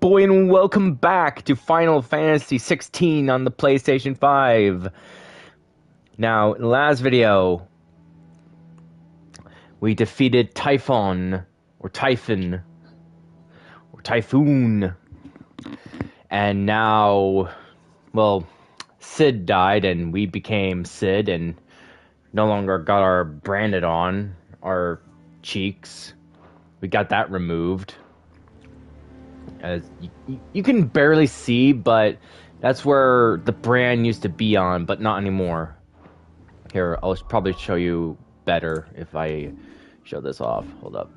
boy, and welcome back to Final Fantasy XVI on the PlayStation 5. Now, in the last video, we defeated Typhon, or Typhon, or Typhoon. And now, well, Sid died and we became Sid and no longer got our branded on our cheeks. We got that removed. As you can barely see, but that's where the brand used to be on, but not anymore. Here, I'll probably show you better if I show this off. Hold up.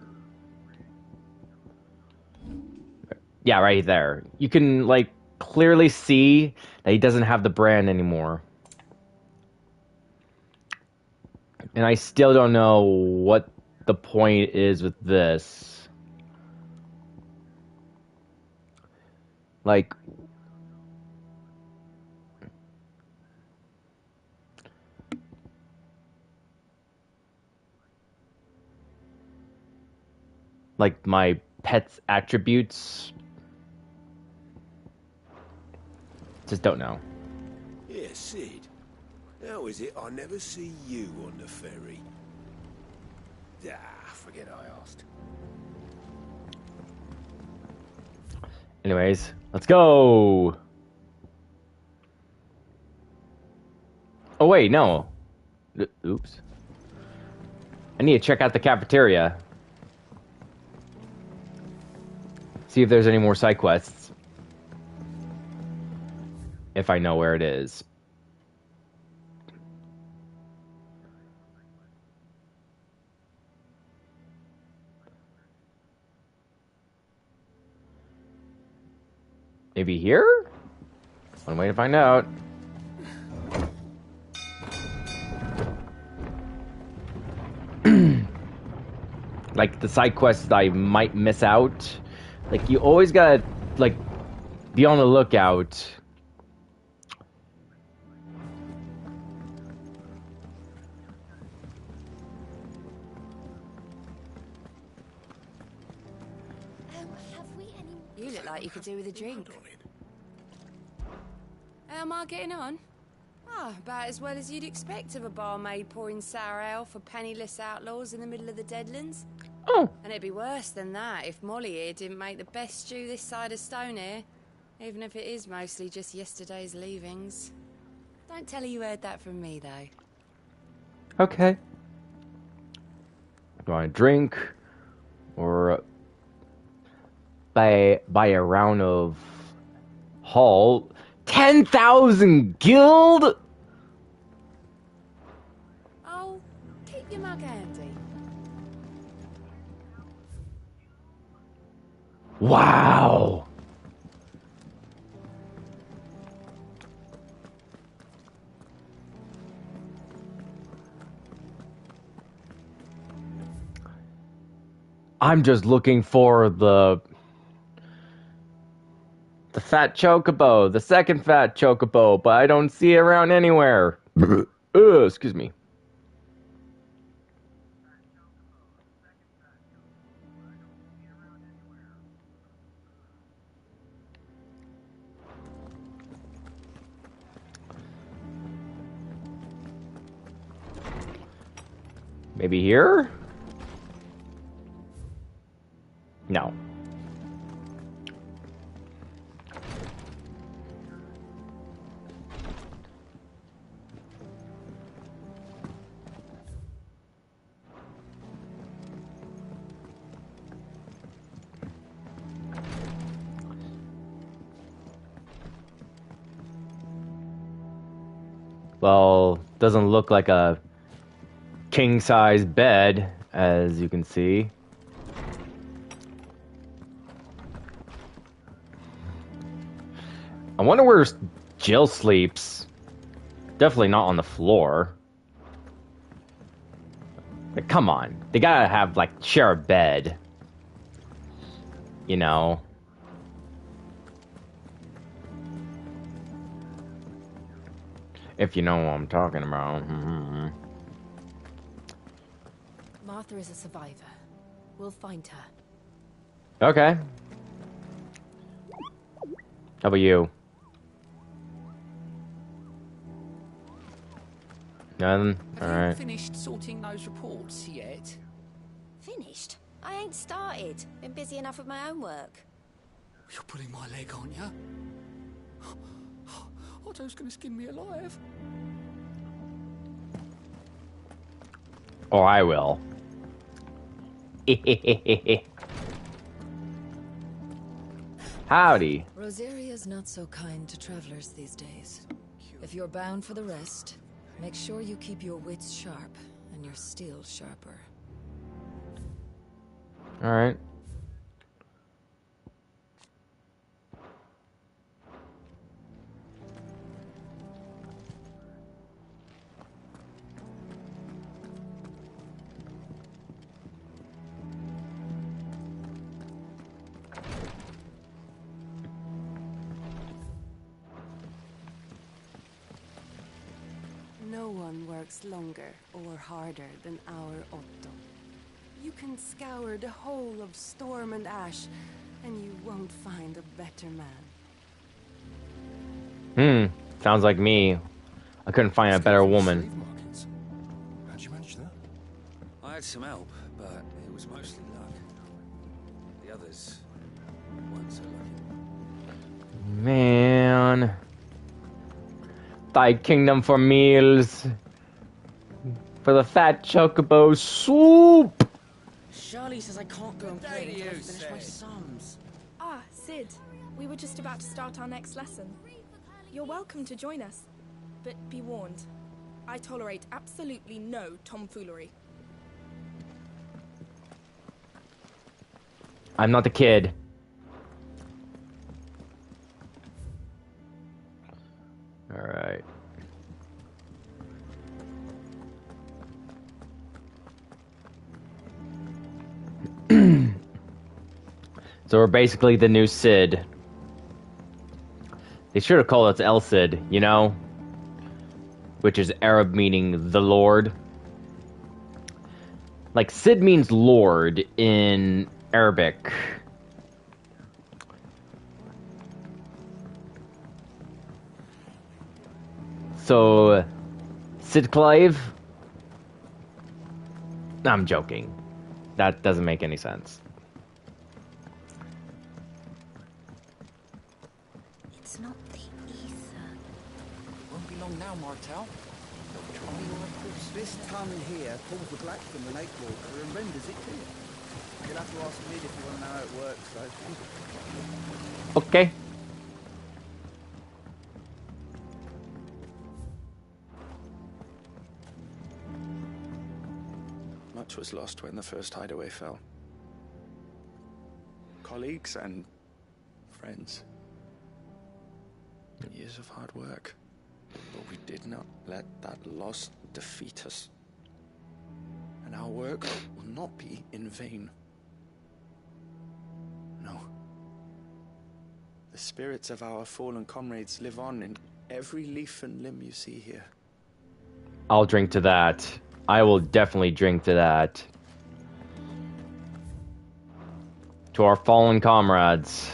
Yeah, right there. You can, like, clearly see that he doesn't have the brand anymore. And I still don't know what the point is with this. Like, my pet's attributes. Just don't know. Yeah, Sid. How is it I never see you on the ferry? Ah, forget I asked. Anyways, let's go! Oh wait, no. Oops. I need to check out the cafeteria. See if there's any more side quests. If I know where it is. Maybe here? One way to find out. Like the side quests I might miss out. Like you always gotta like be on the lookout. You look like you could do with a drink. How am I getting on? Oh, about as well as you'd expect of a barmaid pouring sour ale for penniless outlaws in the middle of the Deadlands. Oh. And it'd be worse than that if Molly here didn't make the best stew this side of Stone here, even if it is mostly just yesterday's leavings. Don't tell her you heard that from me, though. Okay. Do you want a drink? Or buy a round of Hull? 10,000 guild? Oh, keep your mug handy. Wow. I'm just looking for the fat chocobo, the second fat chocobo, but I don't see it around anywhere. Excuse me. Maybe here? No. Well, doesn't look like a king-size bed, as you can see. I wonder where Jill sleeps. Definitely not on the floor. Like, come on. They gotta have, like, share a bed. You know? If you know what I'm talking about. Martha is a survivor. We'll find her. Okay. How about you? Nothing? Have you Alright. finished sorting those reports yet? Finished? I ain't started. Been busy enough with my own work. You're pulling my leg, aren't you? Otto's gonna skin me alive. Oh, I will. Howdy. Rosaria's not so kind to travelers these days. If you're bound for the rest, make sure you keep your wits sharp and your steel sharper. Alright. No one works longer or harder than our Otto. You can scour the whole of Storm and Ash, and you won't find a better man. Sounds like me. I couldn't find a better woman. Sleeve markings. How'd you manage that? I had some help, but it was mostly luck. The others weren't so lucky. Man. Thy kingdom for meals. For the fat chocobo soup. Shirley says I can't go and play until I finish my sums. Ah, Sid. We were just about to start our next lesson. You're welcome to join us. But be warned, I tolerate absolutely no tomfoolery. I'm not the kid. Alright. So we're basically the new Cid. They should have called us El Cid, you know? Which is Arab meaning the Lord. Like, Cid means Lord in Arabic. So, Cid Clive? I'm joking. That doesn't make any sense. It's not the ether. Won't be long now, Martel. Try your course. This tongue here pulls the black from the lake water and renders it clear. You'll have to ask Mid if you want to know how it works, though. Okay. Much was lost when the first hideaway fell. Colleagues and friends. Years of hard work. But we did not let that loss defeat us. And our work will not be in vain. No. The spirits of our fallen comrades live on in every leaf and limb you see here. I'll drink to that. I will definitely drink to that. To our fallen comrades.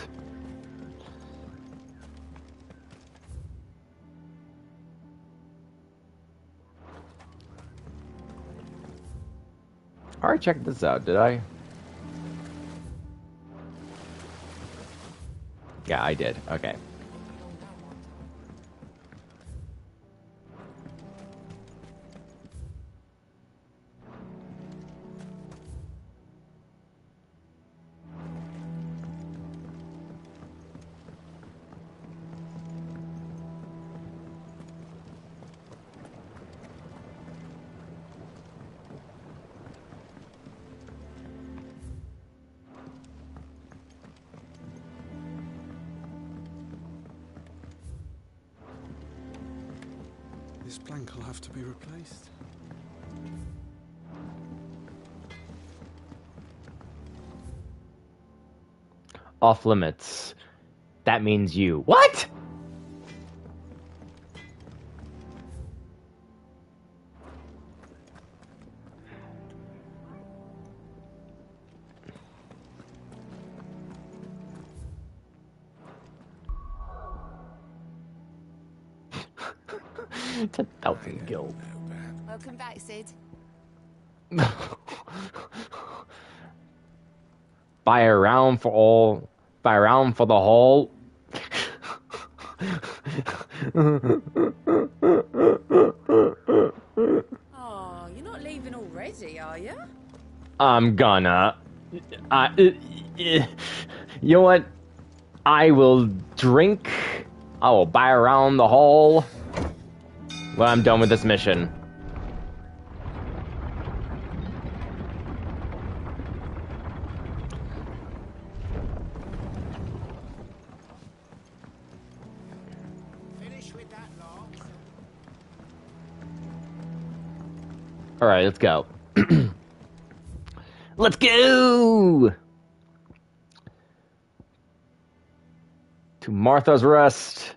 Alright, check this out, did I? Yeah, I did. Okay. This plank will have to be replaced. Off limits. That means you. What? 10,000 gil. Welcome back, Sid. Buy a round for all. Buy a round for the haul. Oh, you're not leaving already, are you? I'm gonna. You know what? I will drink. I will buy around the hall when I'm done with this mission. Finish with that lot. All right, let's go. Let's go to Martha's Rest.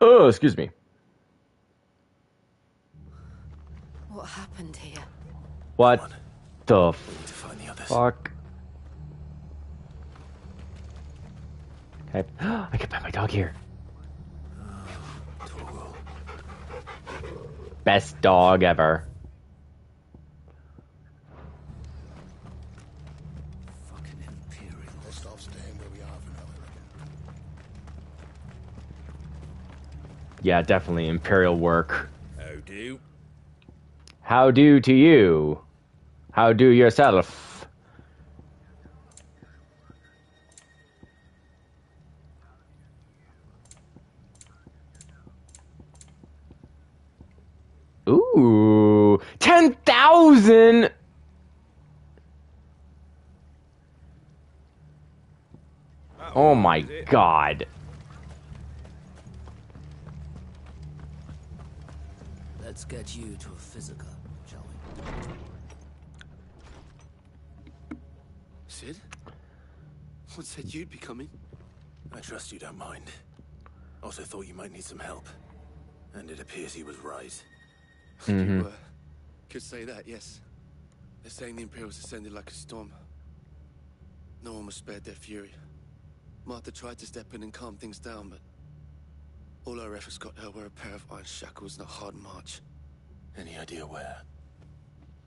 Oh, excuse me. What happened here? What the Find the others. fuck? Okay. I can pet my dog here. Best dog ever. Fucking Imperial. Let's stop staying where we are for now, I reckon. Yeah, definitely Imperial work. How do? How do to you? How do yourself? Ooh, 10,000. Oh my god. Let's get you to a physical, shall we? Sid? What said you'd be coming? I trust you don't mind. Also thought you might need some help. And it appears he was right. You could say that, yes. They're saying the Imperials ascended like a storm. No one was spared their fury. Martha tried to step in and calm things down, but all our efforts got her were a pair of iron shackles and a hard march. Any idea where?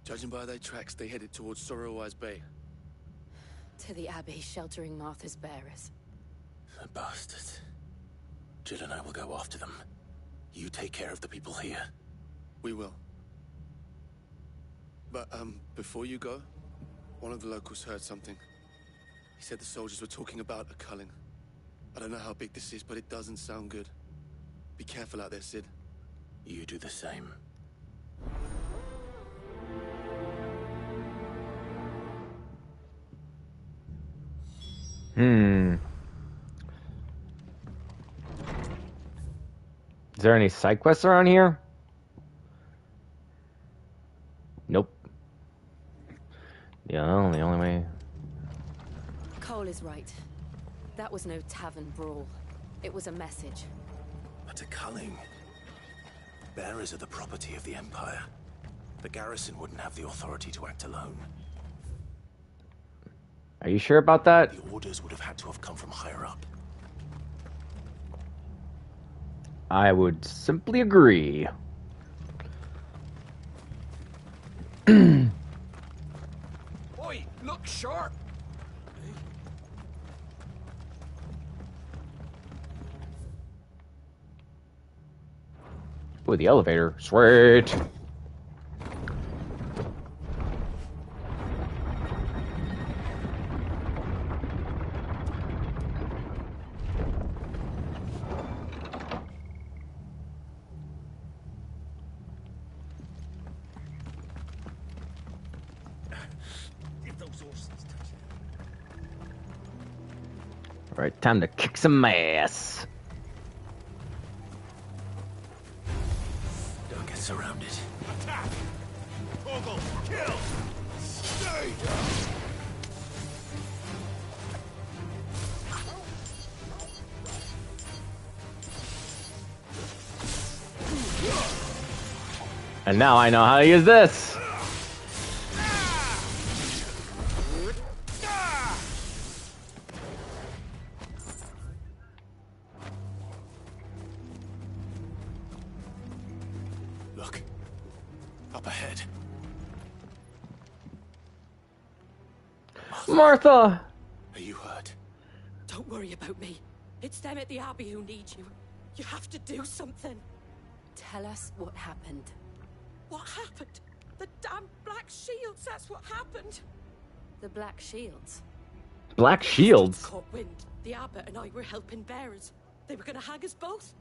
Judging by their tracks, they headed towards Sorrowwise Bay. To the Abbey sheltering Martha's bearers. The bastards. Jill and I will go after them. You take care of the people here. We will. But, before you go, one of the locals heard something. He said the soldiers were talking about a culling. I don't know how big this is, but it doesn't sound good. Be careful out there, Sid. You do the same. Is there any side quests around here? Nope. Yeah, the only way. Cole is right. That was no tavern brawl. It was a message. But a culling. Bearers are the property of the Empire. The garrison wouldn't have the authority to act alone. Are you sure about that? The orders would have had to have come from higher up. I would simply agree. Oi, look sharp! Ooh, the elevator. Sweet. Alright, time to kick some ass. Don't get surrounded. Attack! Toggle! Kill! Stay! And now I know how to use this. Martha! Are you hurt? Don't worry about me. It's them at the Abbey who need you. You have to do something. Tell us what happened. What happened? The damn Black Shields, that's what happened. The Black Shields? Black Shields? Caught wind. The Abbot and I were helping bearers. They were gonna hang us both.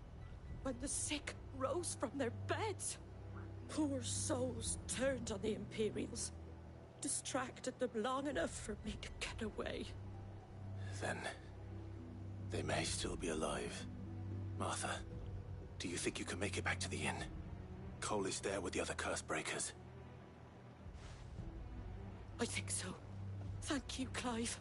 When the sick rose from their beds. Poor souls turned on the Imperials. Distracted them long enough for me to get away. Then they may still be alive. Martha, do you think you can make it back to the inn? Cole is there with the other curse breakers. I think so. Thank you, Clive.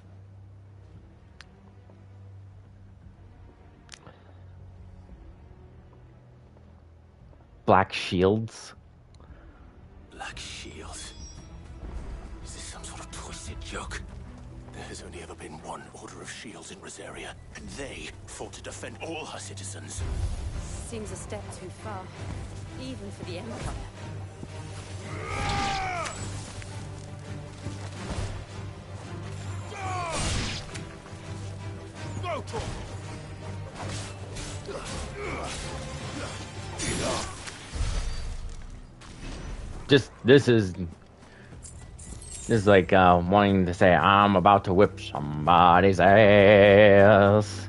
Black Shields? Black Shields? Is this some sort of twisted joke? There has only ever been one Order of Shields in Rosaria, and they fought to defend all her citizens. Seems a step too far, even for the Empire. Go, Torgal! Just, this is like wanting to say, I'm about to whip somebody's ass.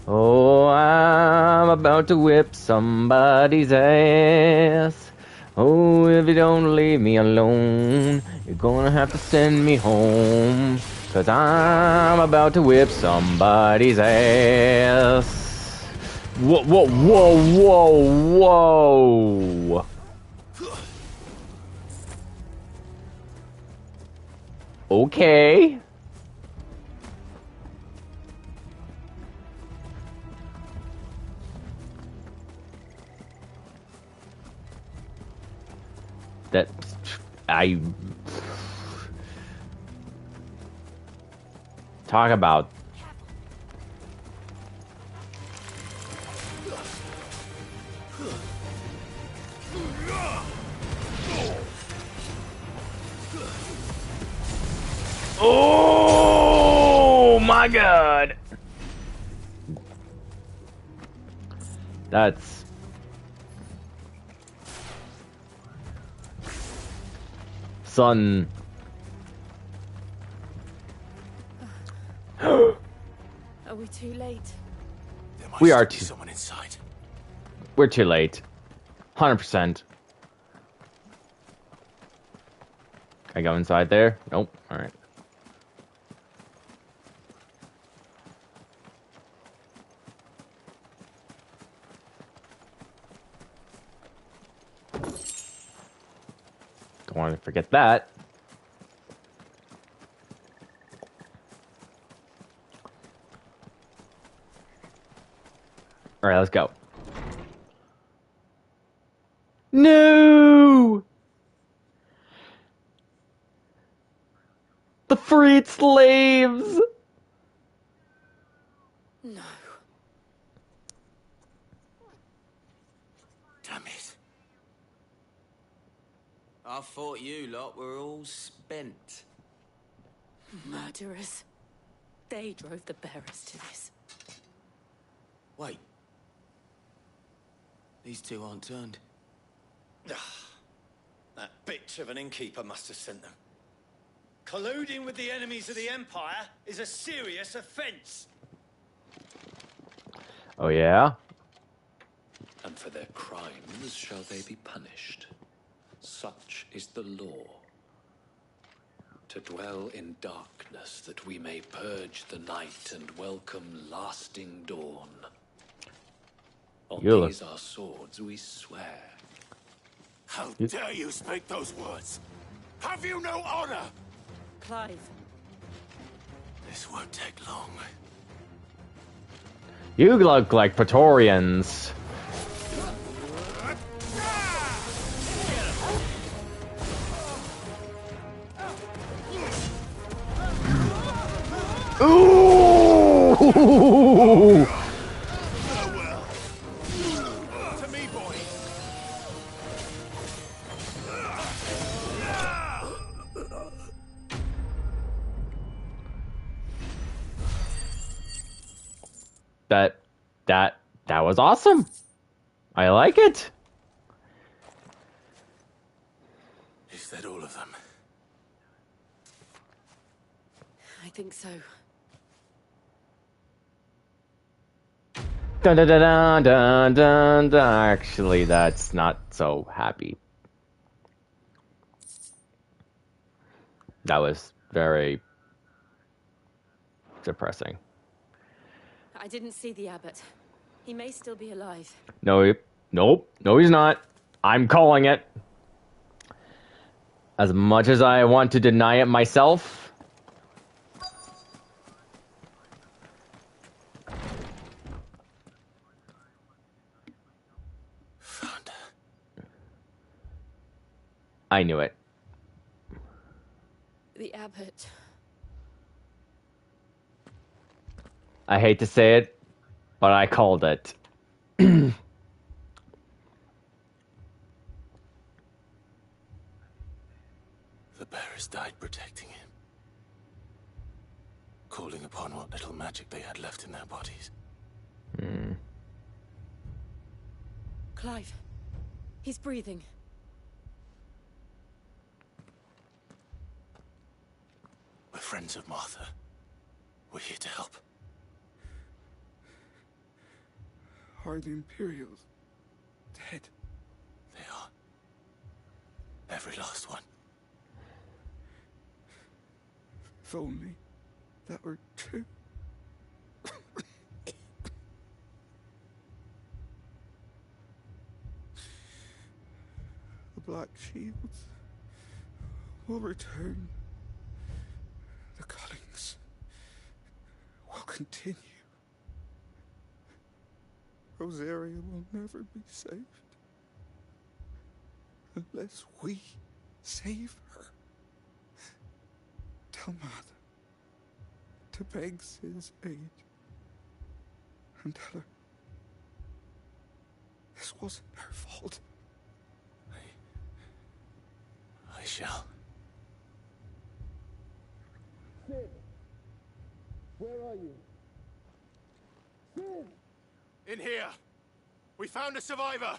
Oh, I'm about to whip somebody's ass. Oh, if you don't leave me alone, you're gonna have to send me home. 'Cause I'm about to whip somebody's ass. Whoa, whoa, whoa, whoa, whoa. Okay. That I talk about oh my god. That's son. Are we too late? There might We are still be too. someone inside. We're too late. 100%. Can I go inside there? Nope. Alright. Don't want to forget that. Alright, let's go. No! The freed slaves! No. Damn it. I thought you lot were all spent. Murderers. They drove the bearers to this. Wait. These two aren't turned. That bitch of an innkeeper must have sent them. Colluding with the enemies of the Empire is a serious offense. Oh, yeah? And for their crimes shall they be punished. Such is the law. To dwell in darkness that we may purge the night and welcome lasting dawn. On these our swords we swear. How dare you speak those words? Have you no honor? Clive. This won't take long. You look like Praetorians. Ooh! To me, boy. that was awesome. I like it. Is that all of them? I think so. Dun dun dun dun dun dun. Actually, that's not so happy. That was very depressing. I didn't see the abbot. He may still be alive. Nope, no, he's not. I'm calling it. As much as I want to deny it myself. I knew it. The abbot. I hate to say it, but I called it. The bearers died protecting him, calling upon what little magic they had left in their bodies. Clive. He's breathing. We're friends of Martha. We're here to help. Are the Imperials dead? They are. Every last one. If only that were true. The Black Shields will return. The cuttings will continue. Rosaria will never be saved unless we save her. Tell Mother to beg Sid's aid and tell her this wasn't her fault. I shall. Sid, where are you? Sid! In here! We found a survivor!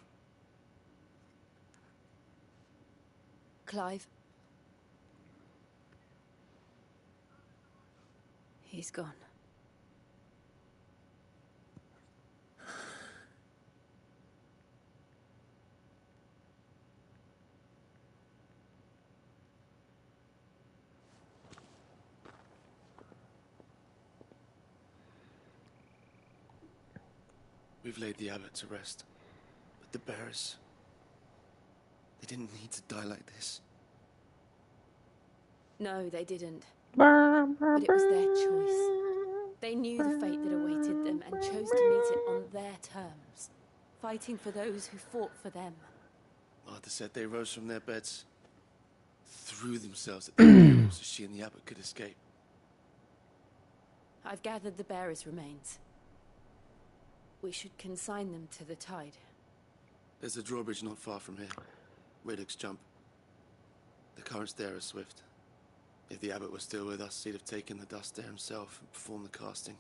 Clive. He's gone. We've laid the abbot to rest. But the bearers... they didn't need to die like this. No, they didn't. But it was their choice. They knew the fate that awaited them and chose to meet it on their terms, fighting for those who fought for them. Martha said they rose from their beds, threw themselves at the Imperials so she and the abbot could escape. I've gathered the bearers' remains. We should consign them to the tide. There's a drawbridge not far from here. Radix jump. The currents there are swift. If the abbot was still with us, he'd have taken the dust there himself and performed the casting.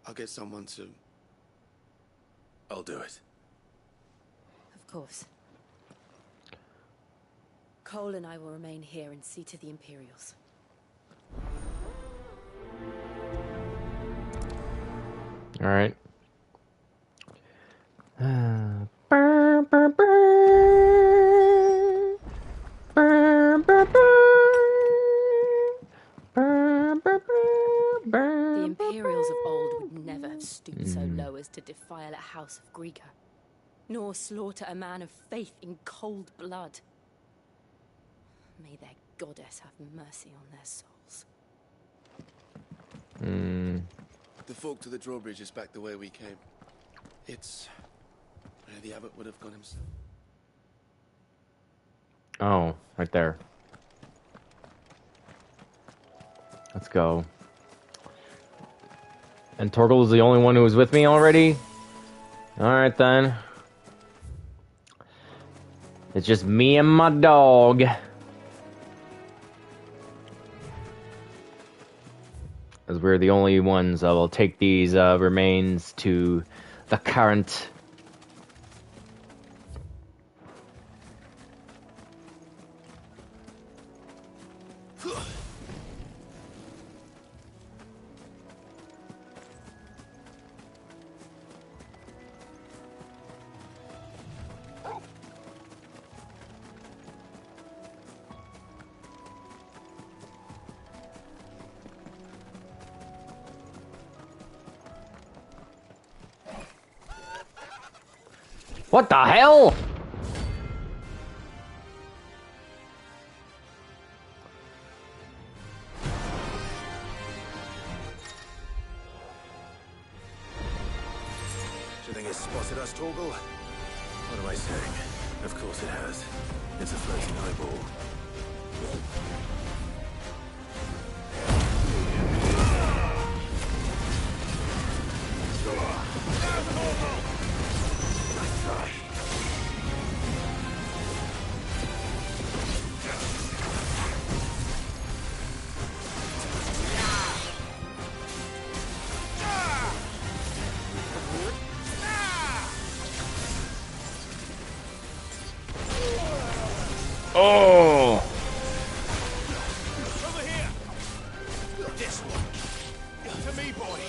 I'll get someone to... I'll do it. Of course. Cole and I will remain here and see to the Imperials. All right. The Imperials of old would never have stooped so low as to defile a house of Greeka, nor slaughter a man of faith in cold blood. May their goddess have mercy on their souls. The fork to the drawbridge is back the way we came. It's where the abbot would have gone himself. Oh, right there. Let's go. And Torgal was the only one who was with me already? Alright then. It's just me and my dog. as we're the only ones that will take these remains to the current. What the hell? Do you think it's spotted us, Torgal? What am I saying? Of course it has. It's a floating eyeball. Oh! Over here! This one. To me, boy.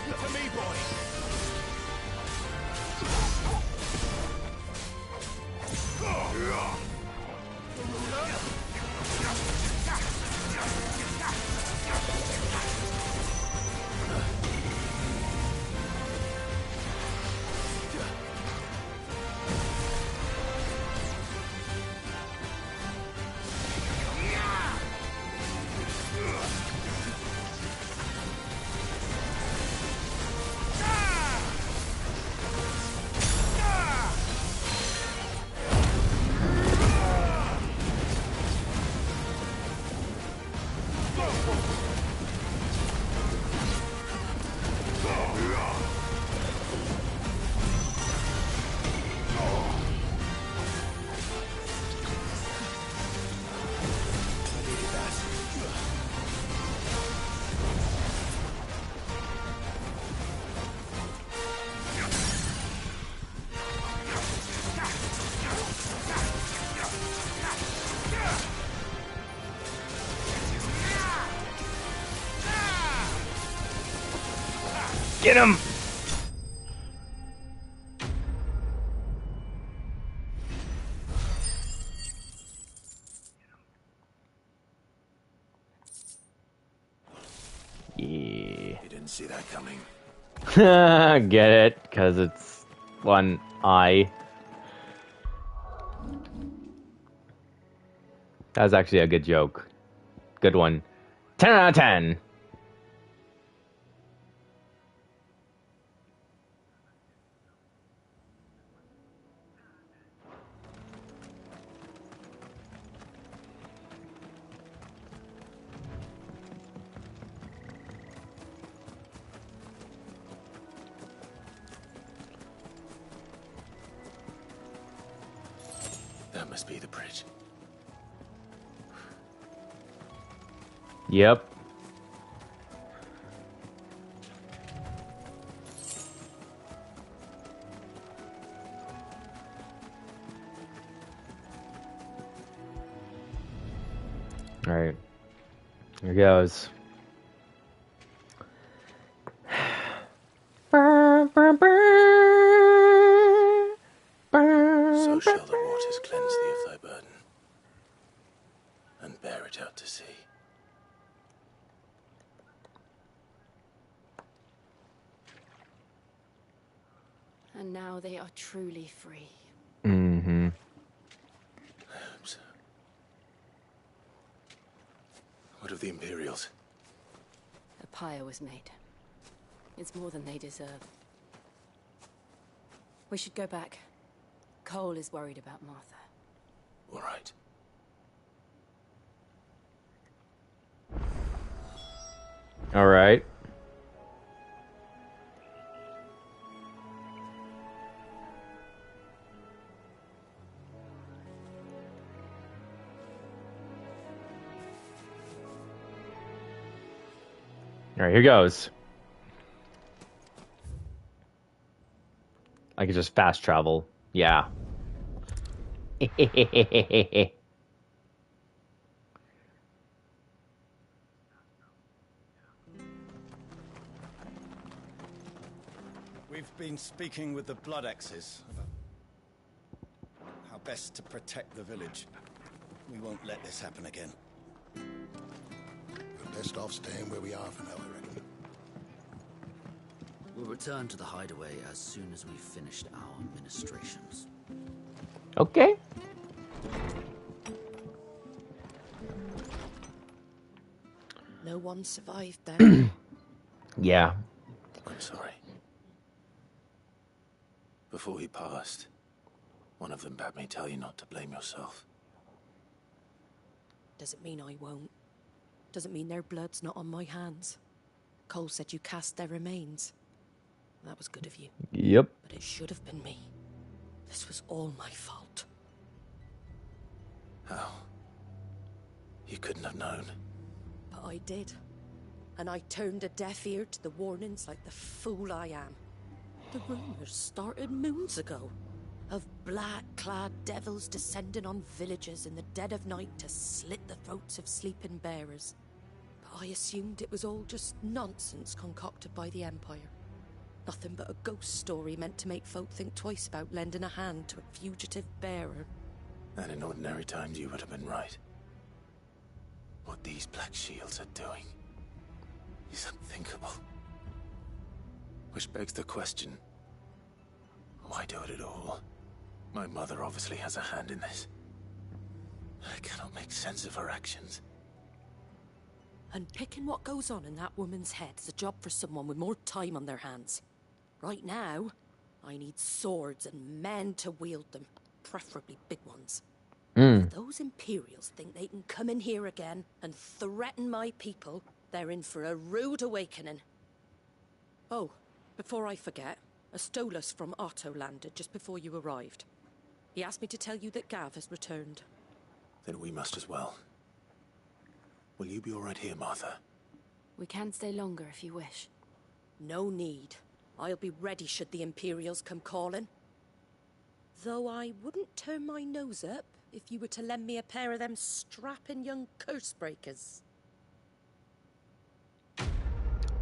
To me, boy. Get him! Yeah. You didn't see that coming. Get it? Because it's one eye. That was actually a good joke. Good one. 10 out of 10. That must be the bridge. Yep. Alright. Here goes. So shall the waters cleanse thee of thy burden, and bear it out to sea. And now they are truly free. Mm-hmm. I hope so. What of the Imperials? A pyre was made. It's more than they deserve. We should go back. Cole is worried about Martha. All right. All right. All right, here goes. I could just fast travel. Yeah. We've been speaking with the Blood X's about how best to protect the village. We won't let this happen again. We're best off staying where we are for now, I reckon. We'll return to the hideaway as soon as we've finished our ministrations. Okay. No one survived then. Yeah. I'm sorry. Before we passed, one of them bade me tell you not to blame yourself. Doesn't mean I won't. Doesn't mean their blood's not on my hands. Cole said you cast their remains. That was good of you. Yep. But it should have been me. This was all my fault. How? You couldn't have known. But I did. And I turned a deaf ear to the warnings like the fool I am. The rumors started moons ago. Of black-clad devils descending on villages in the dead of night to slit the throats of sleeping bearers. But I assumed it was all just nonsense concocted by the Empire. Nothing but a ghost story meant to make folk think twice about lending a hand to a fugitive bearer. And in ordinary times you would have been right. What these Black Shields are doing is unthinkable. Which begs the question, why do it at all? My mother obviously has a hand in this. I cannot make sense of her actions. And picking what goes on in that woman's head is a job for someone with more time on their hands. Right now, I need swords and men to wield them, preferably big ones. If those Imperials think they can come in here again and threaten my people, they're in for a rude awakening. Oh, before I forget, a Stolas from Otto landed just before you arrived. He asked me to tell you that Gav has returned. Then we must as well. Will you be all right here, Martha? We can stay longer if you wish. No need. I'll be ready should the Imperials come calling. Though I wouldn't turn my nose up if you were to lend me a pair of them strapping young curse breakers.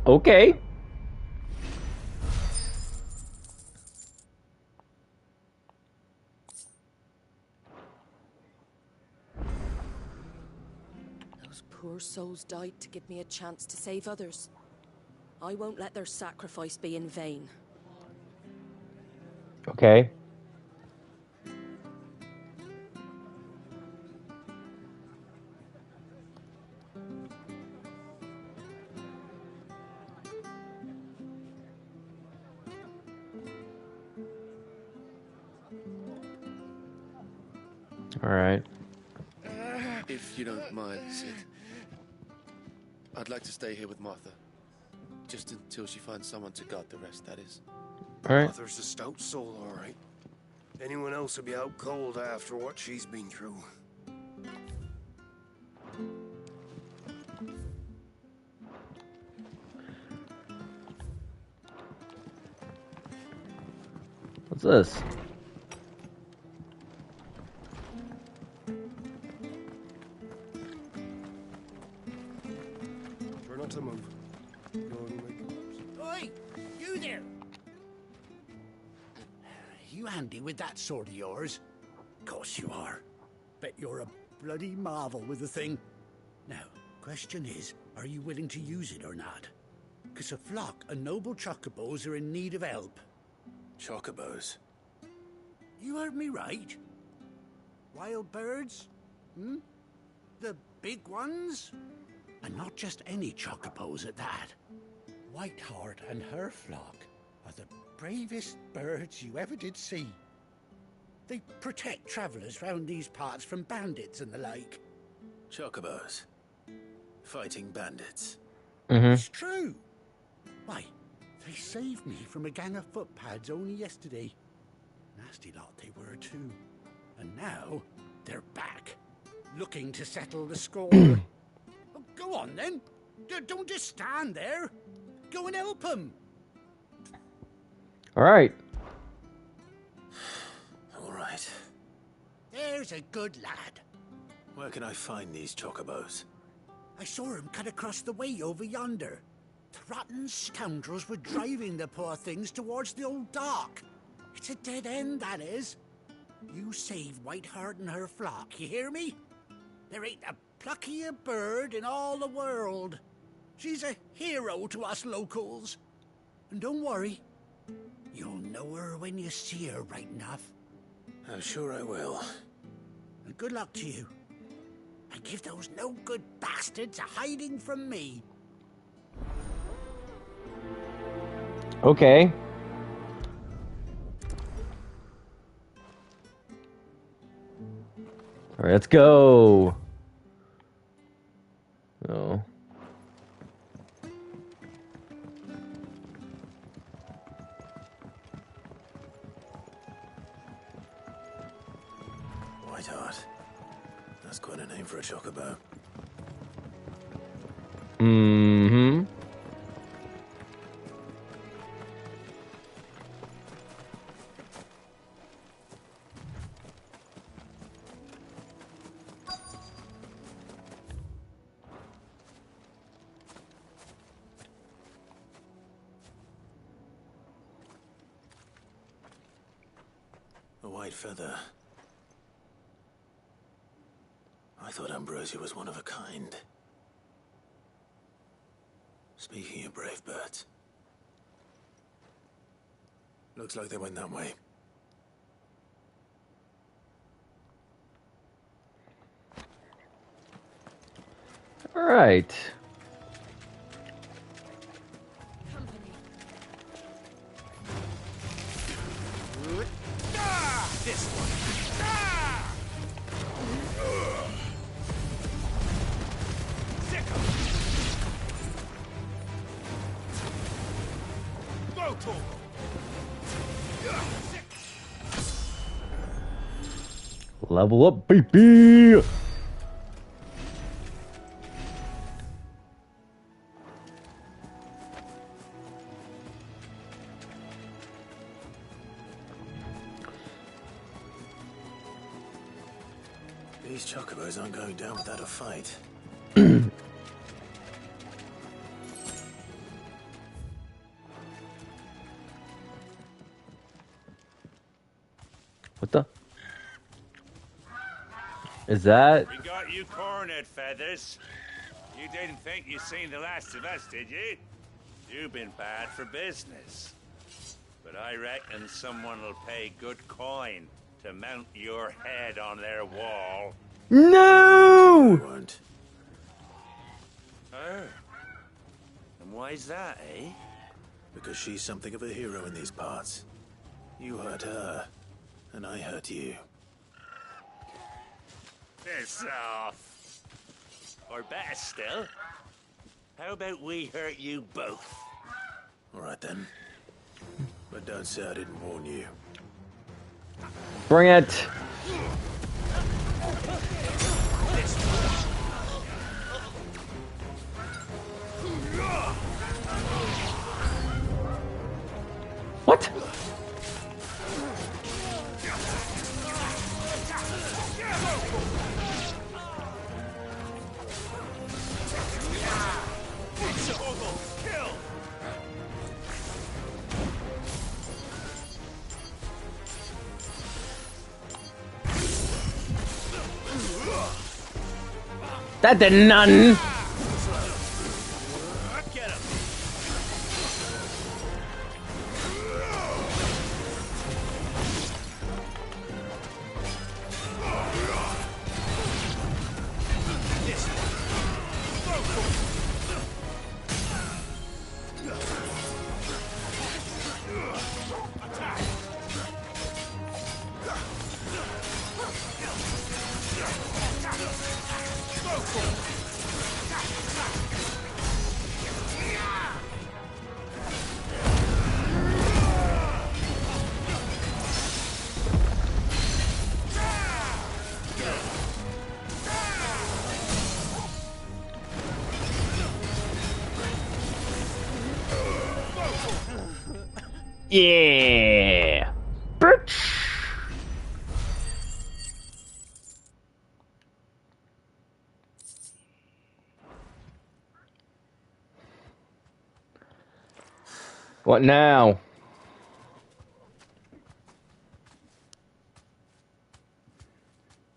Okay. Those poor souls died to give me a chance to save others. I won't let their sacrifice be in vain. Okay. All right. If you don't mind, Sid. I'd like to stay here with Martha. Just until she finds someone to guard the rest, that is. All right. Mother's a stout soul, all right. Anyone else would be out cold after what she's been through. What's this? Try not to move. Oi! You there! You handy with that sword of yours? Course you are. Bet you're a bloody marvel with the thing. Now, question is, are you willing to use it or not? 'Cause a flock of noble chocobos are in need of help. Chocobos? You heard me right. Wild birds? Hmm? The big ones? And not just any chocobos at that. Whiteheart and her flock are the bravest birds you ever did see. They protect travellers round these parts from bandits and the like. Chocobos? Fighting bandits? It's true. Why, they saved me from a gang of footpads only yesterday. Nasty lot they were too. And now they're back, looking to settle the score. Oh, go on then. Don't just stand there. Go and help them. All right. All right. There's a good lad. Where can I find these chocobos? I saw him cut across the way over yonder. The rotten scoundrels were driving the poor things towards the old dock. It's a dead end, that is. You save Whiteheart and her flock, you hear me? There ain't a pluckier bird in all the world. She's a hero to us locals. And don't worry, you'll know her when you see her right enough. I'm sure I will. And good luck to you. And give those no-good bastards a hiding from me. Okay. All right, let's go. Oh. Whiteheart. That's quite a name for a chocobo. Mm-hmm. A white feather. I thought Ambrosia was one of a kind. Speaking of brave birds. Looks like they went that way. All right. This one. Level up, baby. These chocobos aren't going down without a fight. What the? Is that? We got you cornered, Feathers. You didn't think you seen the last of us, did you? You've been bad for business. But I reckon someone will pay good coin to mount your head on their wall. No! Oh. And why's that, eh? Because she's something of a hero in these parts. You hurt her, and I hurt you. Piss off. Or better still, how about we hurt you both? All right then. But don't say I didn't warn you. Bring it. What? That did none. Yeah, bitch. What now?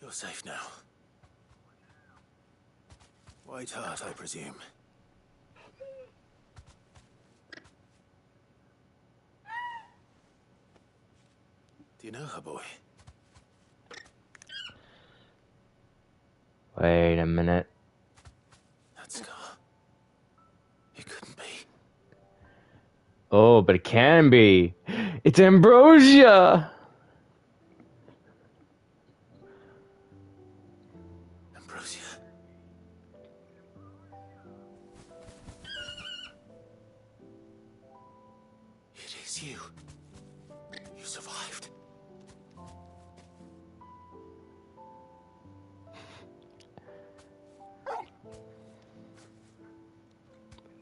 You're safe now. White Hart, I presume. Do you know her, boy? Wait a minute. That scar. It couldn't be. Oh, but it can be. It's Ambrosia. Ambrosia. It is you. You survived.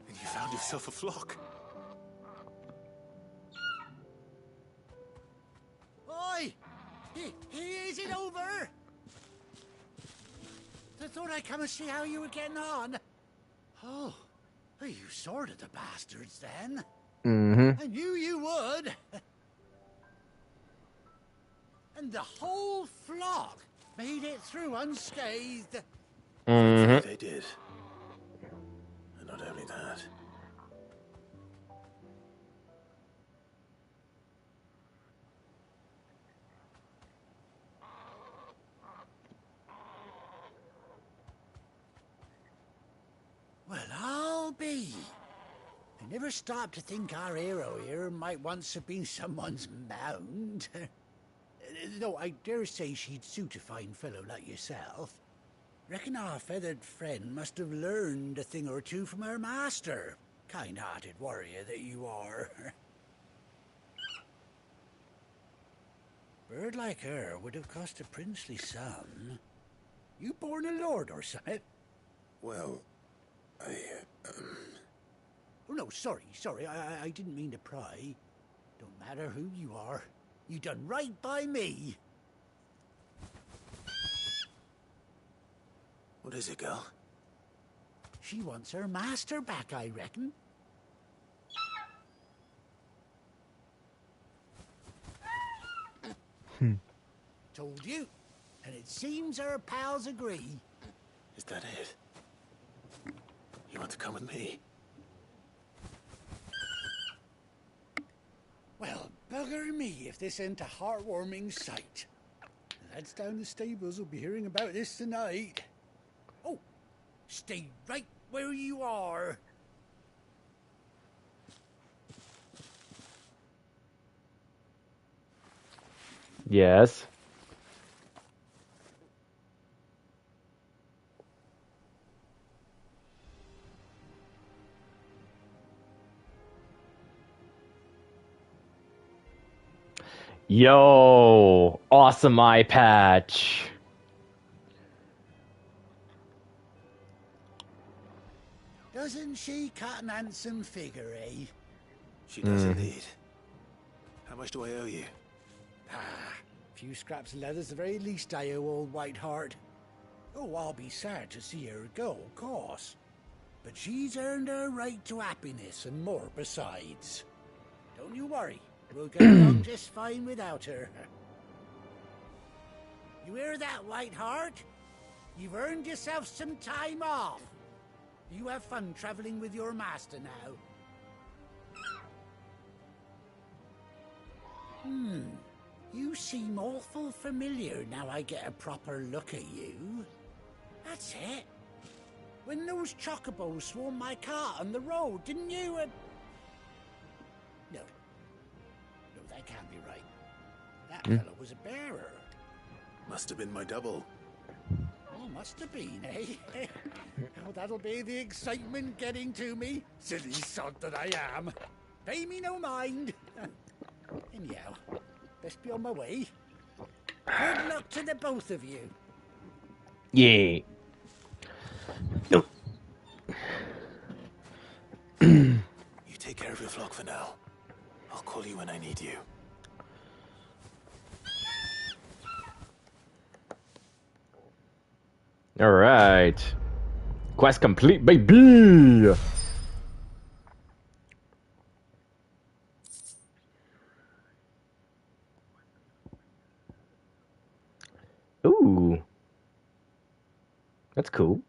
And you found yourself a flock. Oi! Is it over? I thought I'd come and see how you were getting on. Oh, you sorted the bastards then. Mm-hmm. I knew you would. And the whole flock made it through unscathed. Mm-hmm. They did. And not only that. Well, I'll be. I never stopped to think our hero here might once have been someone's mount. Though I dare say she'd suit a fine fellow like yourself. Reckon our feathered friend must have learned a thing or two from her master. Kind-hearted warrior that you are. Bird like her would have cost a princely sum. You born a lord or something? Well, Oh, no, sorry. I didn't mean to pry. Don't matter who you are. You done right by me. what is it, girl? She wants her master back, I reckon. Told you. And it seems her pals agree. Is that it? You want to come with me? Well, bugger me if this ain't a heartwarming sight. The lads down the stables will be hearing about this tonight. Oh, stay right where you are. Yes. Yo, awesome eye patch. Doesn't she cut an handsome figure, eh? She does indeed. How much do I owe you? A few scraps of leather's the very least I owe old White Hart. Oh, I'll be sad to see her go, of course. But she's earned her right to happiness and more besides. Don't you worry. We'll get along just fine without her. You hear that, White Hart? You've earned yourself some time off. You have fun traveling with your master now. You seem awful familiar now I get a proper look at you. That's it. When those chocobos swarmed my cart on the road, didn't you? No, that can't be right. That fellow was a bearer. Must have been my double. Oh, must have been, eh? Oh, that'll be the excitement getting to me. Silly sod that I am. Pay me no mind. Anyhow, best be on my way. Good luck to the both of you. Yeah. You take care of your flock for now. I'll call you when I need you. All right. Quest complete, baby. Ooh. That's cool.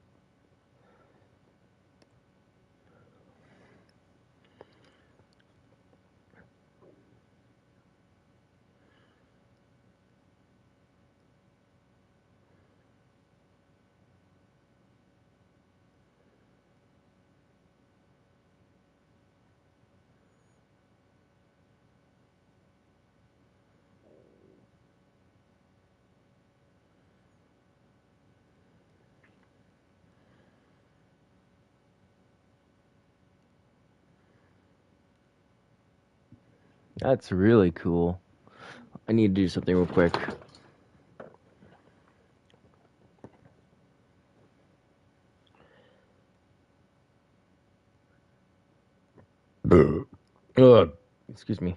That's really cool. I need to do something real quick. Excuse me.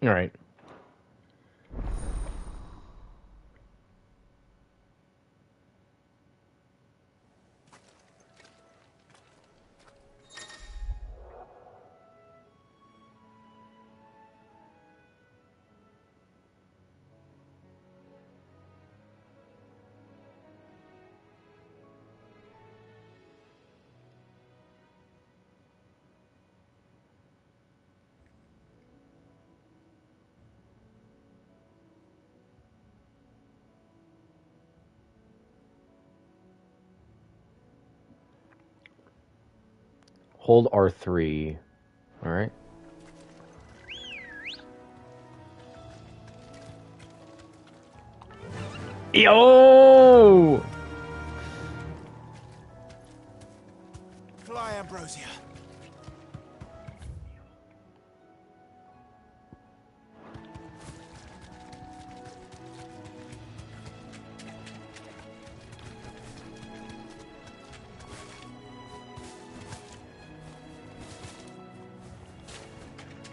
All right. Hold R3. All right. Yo! Fly, Ambrosia.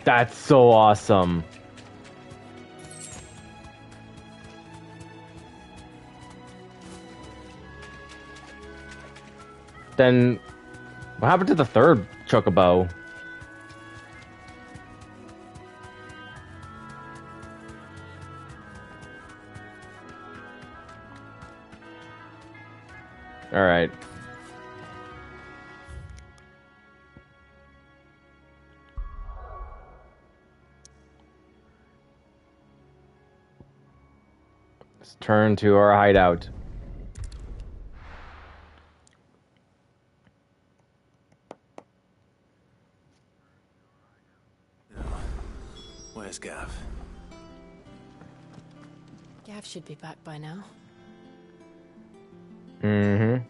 That's so awesome. Then, what happened to the third chocobo? All right. Let's turn to our hideout. Where's Gav? Gav should be back by now. Mm-hmm.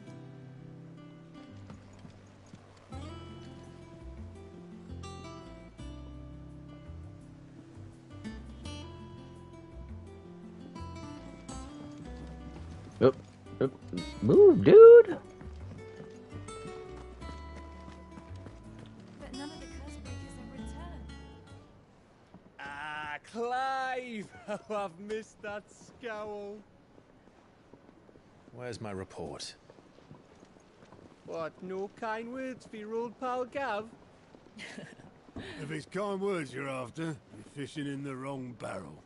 Move, dude. But none of the Cursebreakers have returned. Ah, Clive! Oh, I've missed that scowl. Where's my report? What, no kind words for your old pal Gav? If it's kind words you're after, you're fishing in the wrong barrel.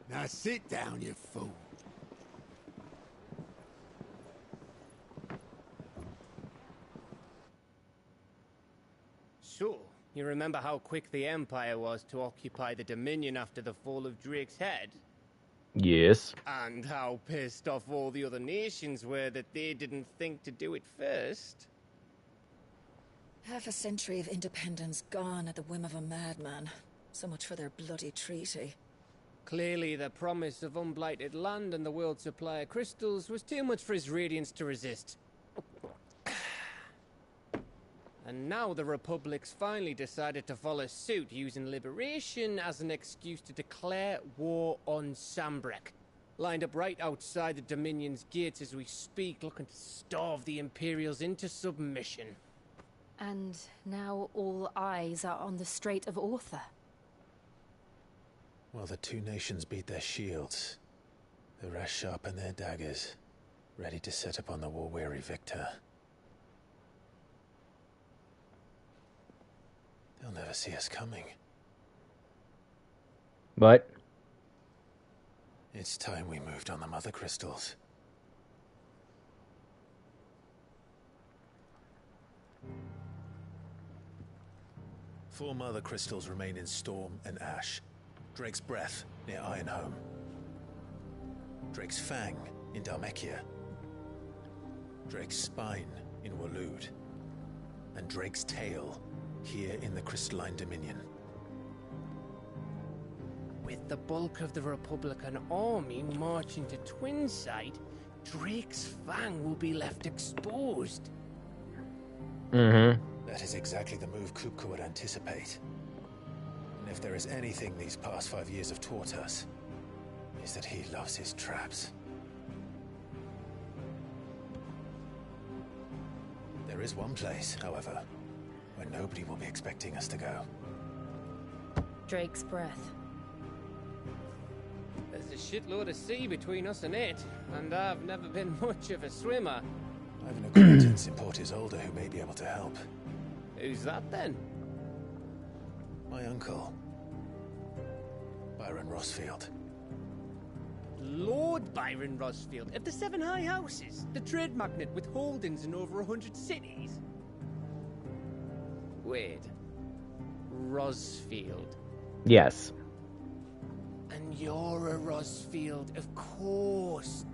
Now sit down, you fool. So, you remember how quick the Empire was to occupy the Dominion after the fall of Drake's head? Yes. And how pissed off all the other nations were that they didn't think to do it first? Half a century of independence gone at the whim of a madman. So much for their bloody treaty. Clearly, the promise of unblighted land and the world's supply of crystals was too much for his radiance to resist. And now the Republic's finally decided to follow suit, using liberation as an excuse to declare war on Sambrek. Lined up right outside the Dominion's gates as we speak, looking to starve the Imperials into submission. And now all eyes are on the Strait of Author. Well, the two nations beat their shields. The rest sharpen their daggers, ready to set upon the war-weary victor. They'll never see us coming. But it's time we moved on the mother crystals. Four mother crystals remain in Storm and Ash. Drake's Breath near Ironhome. Drake's Fang in Dhalmekia. Drake's Spine in Waloed. And Drake's Tail here in the Crystalline Dominion. With the bulk of the Republican army marching to Twinside, Drake's Fang will be left exposed. That is exactly the move Kupka would anticipate. And if there is anything these past 5 years have taught us, is that he loves his traps. There is one place, however, where nobody will be expecting us to go. Drake's Breath. There's a shitload of sea between us and it, and I've never been much of a swimmer. I have an acquaintance in Port Isolde who may be able to help. Who's that then? My uncle, Byron Rosfield. Lord Byron Rosfield of the Seven High Houses, the trade magnate with holdings in over 100 cities. Wait, Rosfield. yes. And you're a Rosfield, of course.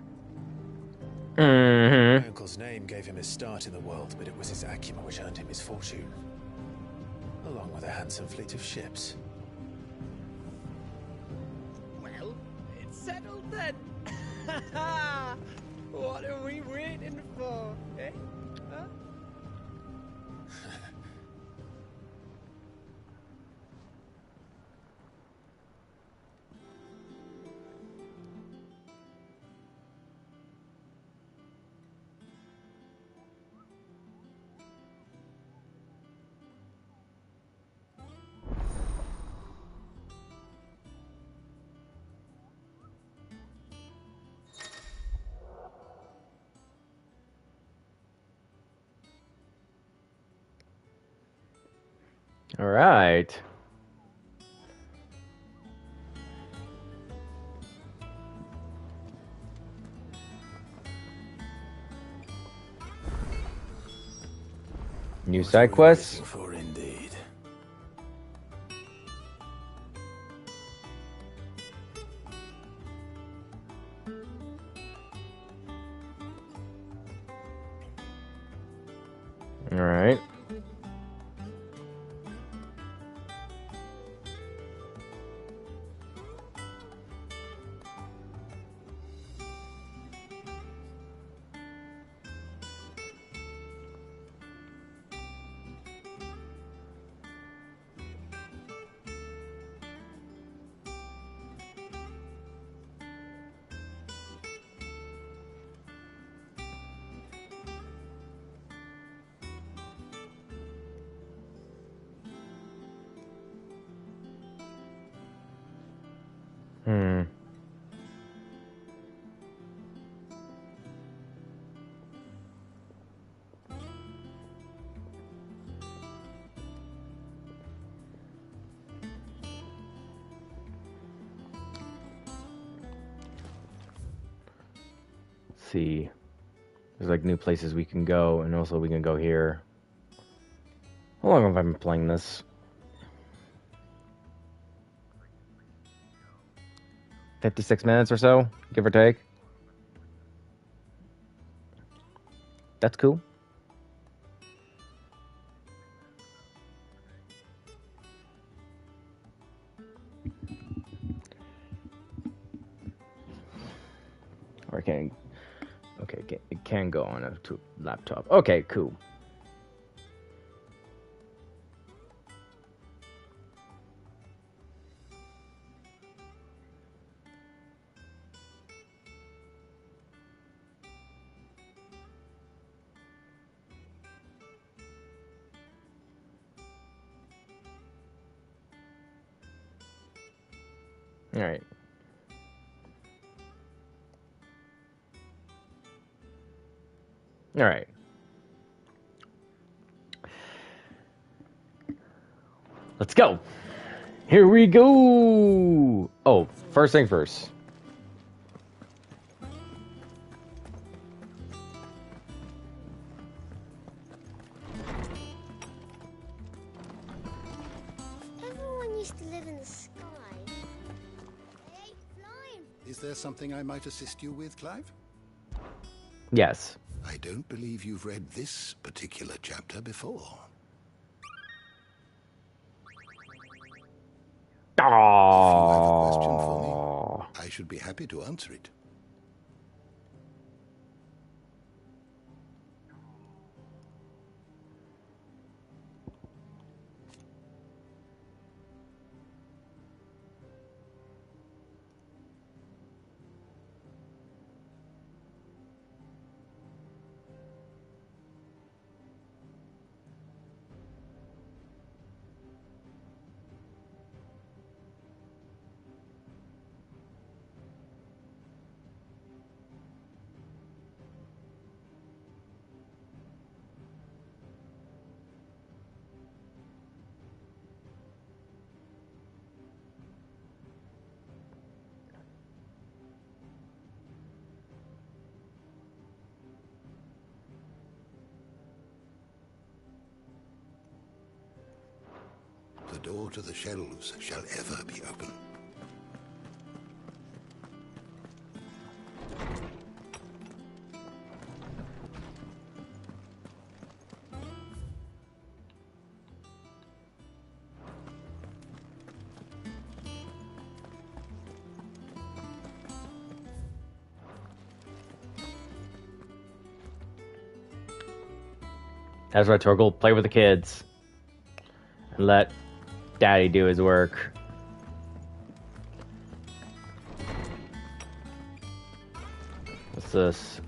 My uncle's name gave him his start in the world, but it was his acumen which earned him his fortune. Along with a handsome fleet of ships. Well, it's settled then. What are we waiting for, eh? Huh? All right. New side quests. For indeed. All right. see. There's like new places we can go, and also we can go here. How long have I been playing this? 56 minutes or so, give or take. That's cool. Or can okay, it can go on a laptop. Okay, cool. All right. All right. Let's go. Here we go. Oh, first thing first. Everyone used to live in the sky. They ain't flying. Is there something I might assist you with, Clive? Yes. I don't believe you've read this particular chapter before. If you have a question for me, I should be happy to answer it. The door to the shelves shall ever be open. That's right, Torgal. Play with the kids. And let Daddy do his work. What's this?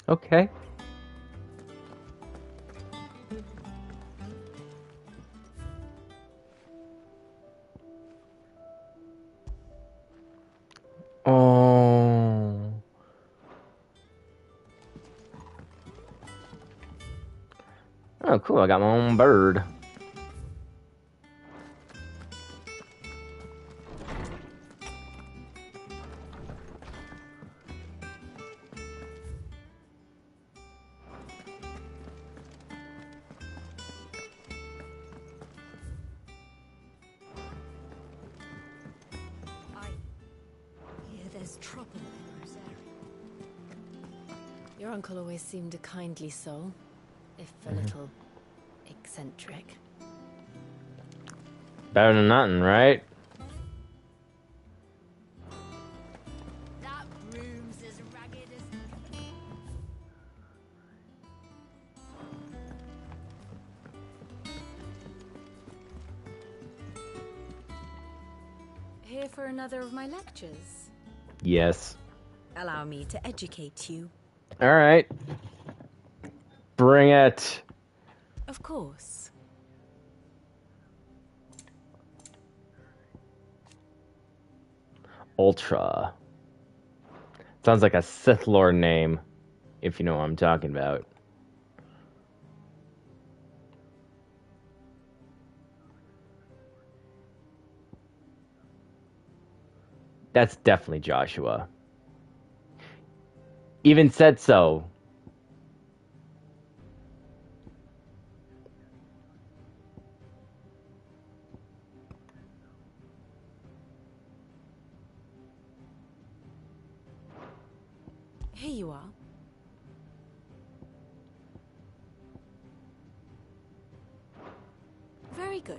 Okay. Oh. Oh, cool. I got my own bird. There's trouble in Rosario. Your uncle always seemed a kindly soul, if a little eccentric. Better than nothing, right? That room's as ragged as... Here for another of my lectures? Yes. Allow me to educate you. All right. Bring it. Of course. Ultra. Sounds like a Sith Lord name, if you know what I'm talking about. That's definitely Joshua. Even said so. Here you are. Very good.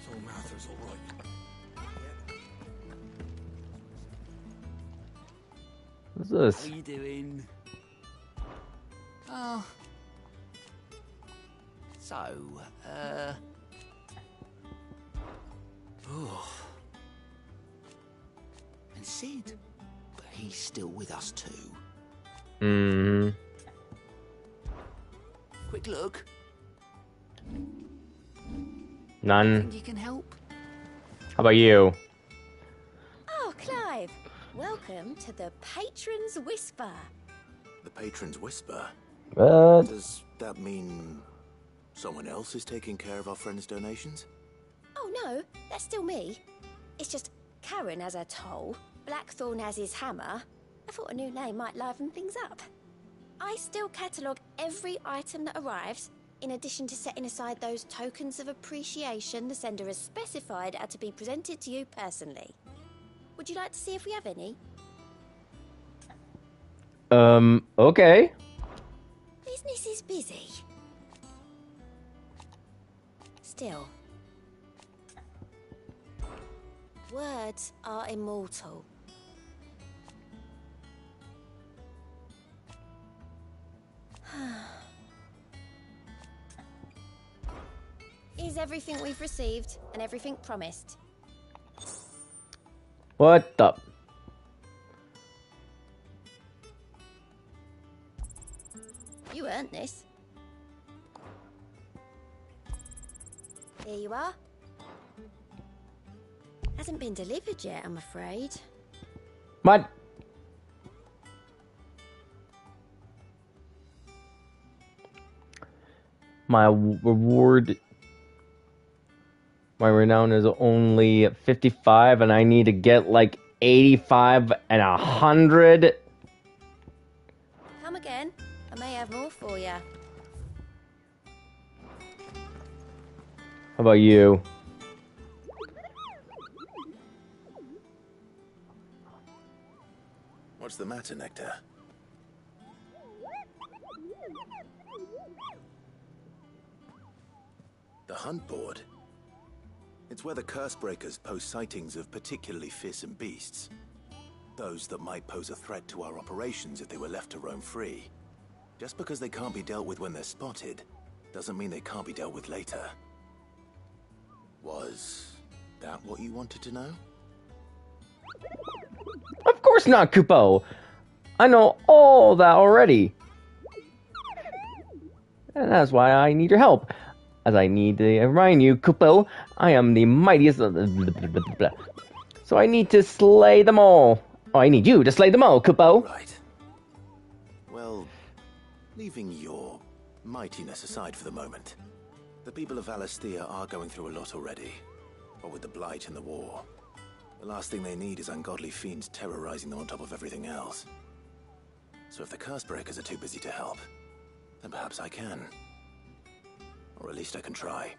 So Martha's all right. What's this? How you doing? Oh. So, oh. And Sid, but he's still with us too. Mm-hmm. Quick look. None. Think you can help? How about you? Oh, Clive. Welcome to the Patron's Whisper. The Patron's Whisper? What? Does that mean someone else is taking care of our friend's donations? Oh, no, that's still me. It's just Karen has her toll, Blackthorn has his hammer. I thought a new name might liven things up. I still catalogue every item that arrives, in addition to setting aside those tokens of appreciation the sender has specified are to be presented to you personally. Would you like to see if we have any? Okay. Business is busy. Still, words are immortal. Is everything we've received and everything promised? What the? You earned this. Here you are. Hasn't been delivered yet, I'm afraid. What? My reward, my renown is only 55, and I need to get like 85 and 100. Come again. I may have more for you. How about you? What's the matter, Nectar? The hunt board. It's where the curse breakers post sightings of particularly fearsome beasts. Those that might pose a threat to our operations if they were left to roam free. Just because they can't be dealt with when they're spotted, doesn't mean they can't be dealt with later. Was that what you wanted to know? Of course not, Kupo. I know all that already. And that's why I need your help. As I need to remind you, Kupo, I am the mightiest of the... So I need to slay them all. Oh, I need you to slay them all, Kupo. Right. Well, leaving your mightiness aside for the moment, the people of Valisthea are going through a lot already. What with the Blight and the war. The last thing they need is ungodly fiends terrorizing them on top of everything else. So if the curse breakers are too busy to help, then perhaps I can. Or at least I can try.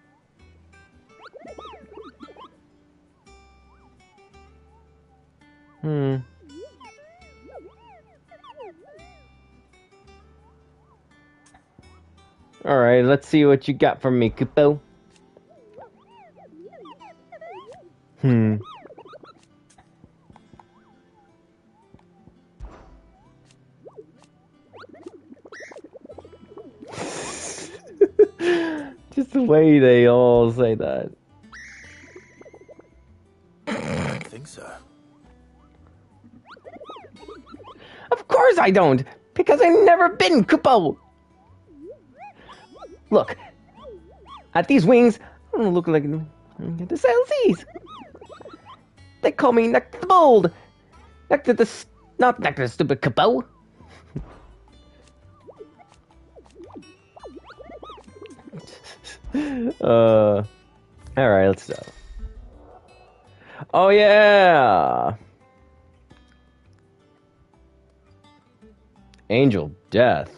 Alright, let's see what you got for me, Kupo. Just the way they all say that. I think so. Of course I don't! Because I've never been, Kupo! Look, at these wings, I don't look like the Celsius. They call me Nectar the Bold. Nectar the... not Nectar the Stupid Kupo. Alright, let's go. Oh yeah. Angel Death.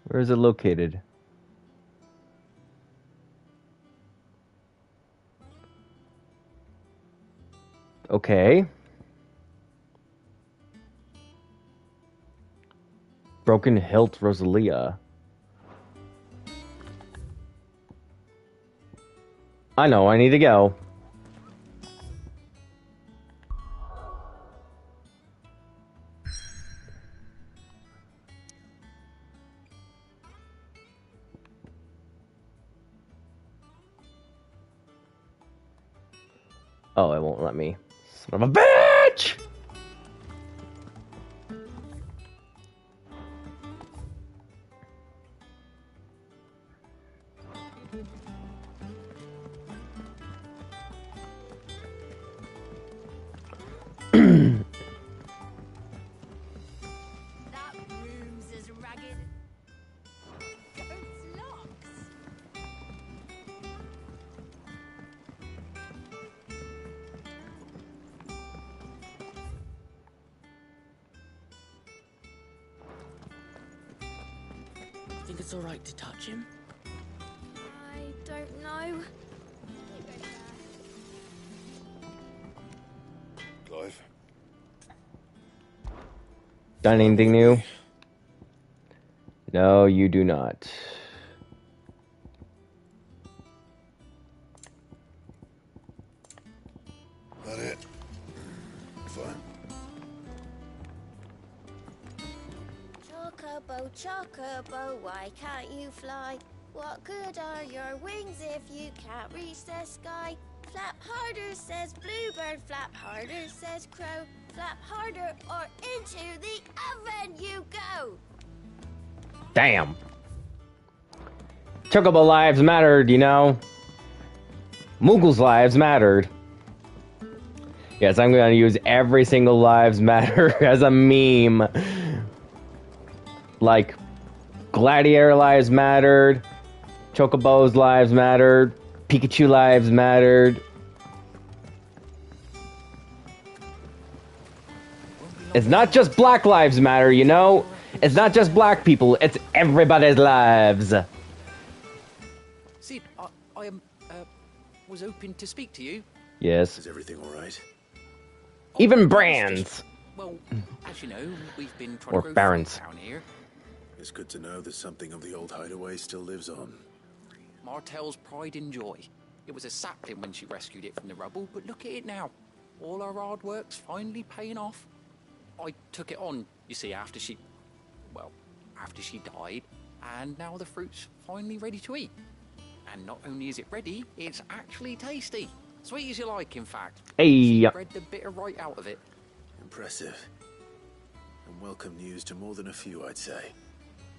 Where is it located? Okay. Broken Hilt Rosalia. I know, I need to go. Oh, it won't let me. Son of a bitch! That room's as ragged. Goat's locks. Think it's all right to touch him? I don't know. Clive? Done anything new? No, you do not. That it? Fine. Chocobo, chocobo, why can't you fly? What good are your wings if you can't reach the sky? Flap harder, says bluebird, flap harder, says crow. Flap harder or into the oven you go! Damn. Chocobo lives mattered, you know. Moogle's lives mattered. Yes, I'm going to use every single lives matter as a meme. Like, Gladiator lives mattered. Chocobo's lives mattered. Pikachu lives mattered. It's not just Black Lives Matter, you know? It's not just black people, it's everybody's lives. Sid, I was hoping to speak to you. Yes. Is everything all right? Even brands. Well, as you know, we've been trying Or to grow barons. fruit down here. It's good to know that something of the old hideaway still lives on. Martell's pride and joy. It was a sapling when she rescued it from the rubble, but look at it now. All our hard work's finally paying off. I took it on, you see, after she died, and now the fruit's finally ready to eat. And not only is it ready, it's actually tasty. Sweet as you like, in fact. Hey. She bred the bitter right out of it. Impressive. And welcome news to more than a few, I'd say.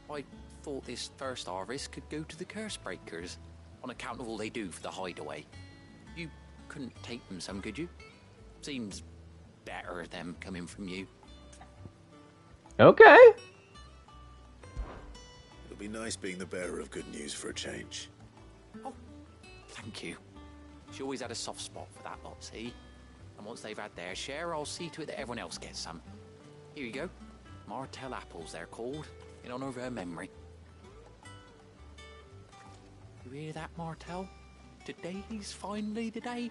I thought this first harvest could go to the curse breakers, on account of all they do for the hideaway. You couldn't take them some, could you? Seems better them coming from you. Okay. It'll be nice being the bearer of good news for a change. Oh, thank you. She always had a soft spot for that lot, see? And once they've had their share, I'll see to it that everyone else gets some. Here you go. Martell apples, they're called, in honor of her memory. You hear that, Martell? Today's finally the day.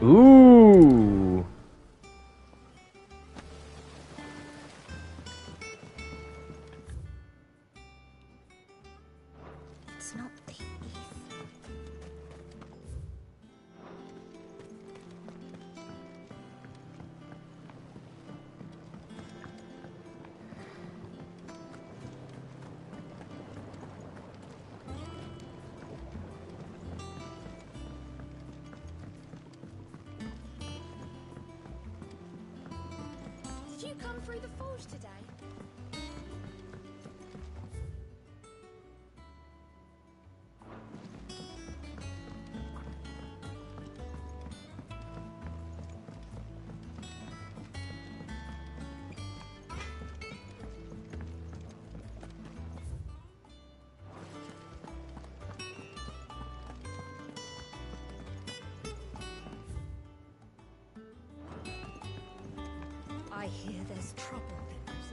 Ooh. It's not the through the forge today? I hear there's trouble in Rosaria.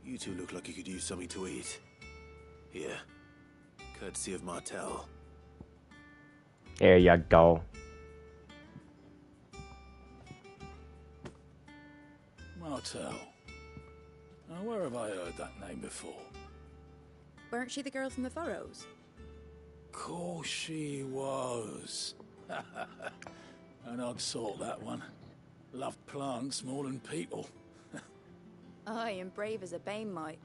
You two look like you could use something to eat. Here. Courtesy of Martel. There you go. Martel. Now, where have I heard that name before? Weren't she the girl from the Furrows? Course she was. An odd sort, that one. Loved plants more than people. Aye, and brave as a bane might.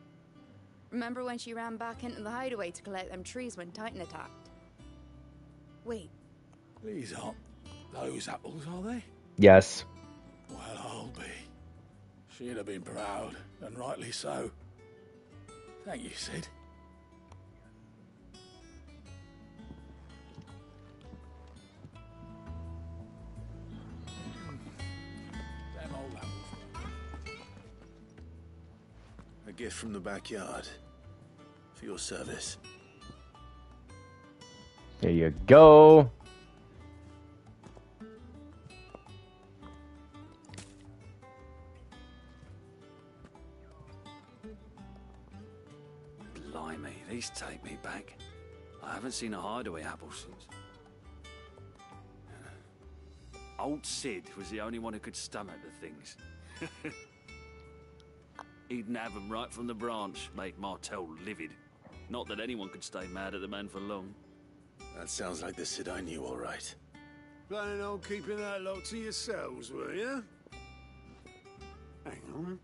Remember when she ran back into the hideaway to collect them trees when Titan attacked? Wait. These aren't those apples, are they? Yes. Well, I'll be. She'd have been proud, and rightly so. Thank you, Sid. Them old apples. A gift from the backyard. For your service. There you go. Blimey, these take me back. I haven't seen a hideaway apple since. Old Sid was the only one who could stomach the things. He'd nab them right from the branch, made Martel livid. Not that anyone could stay mad at the man for long. That sounds like the Sid I knew, all right. Planning on keeping that lot to yourselves, were you? Hang on.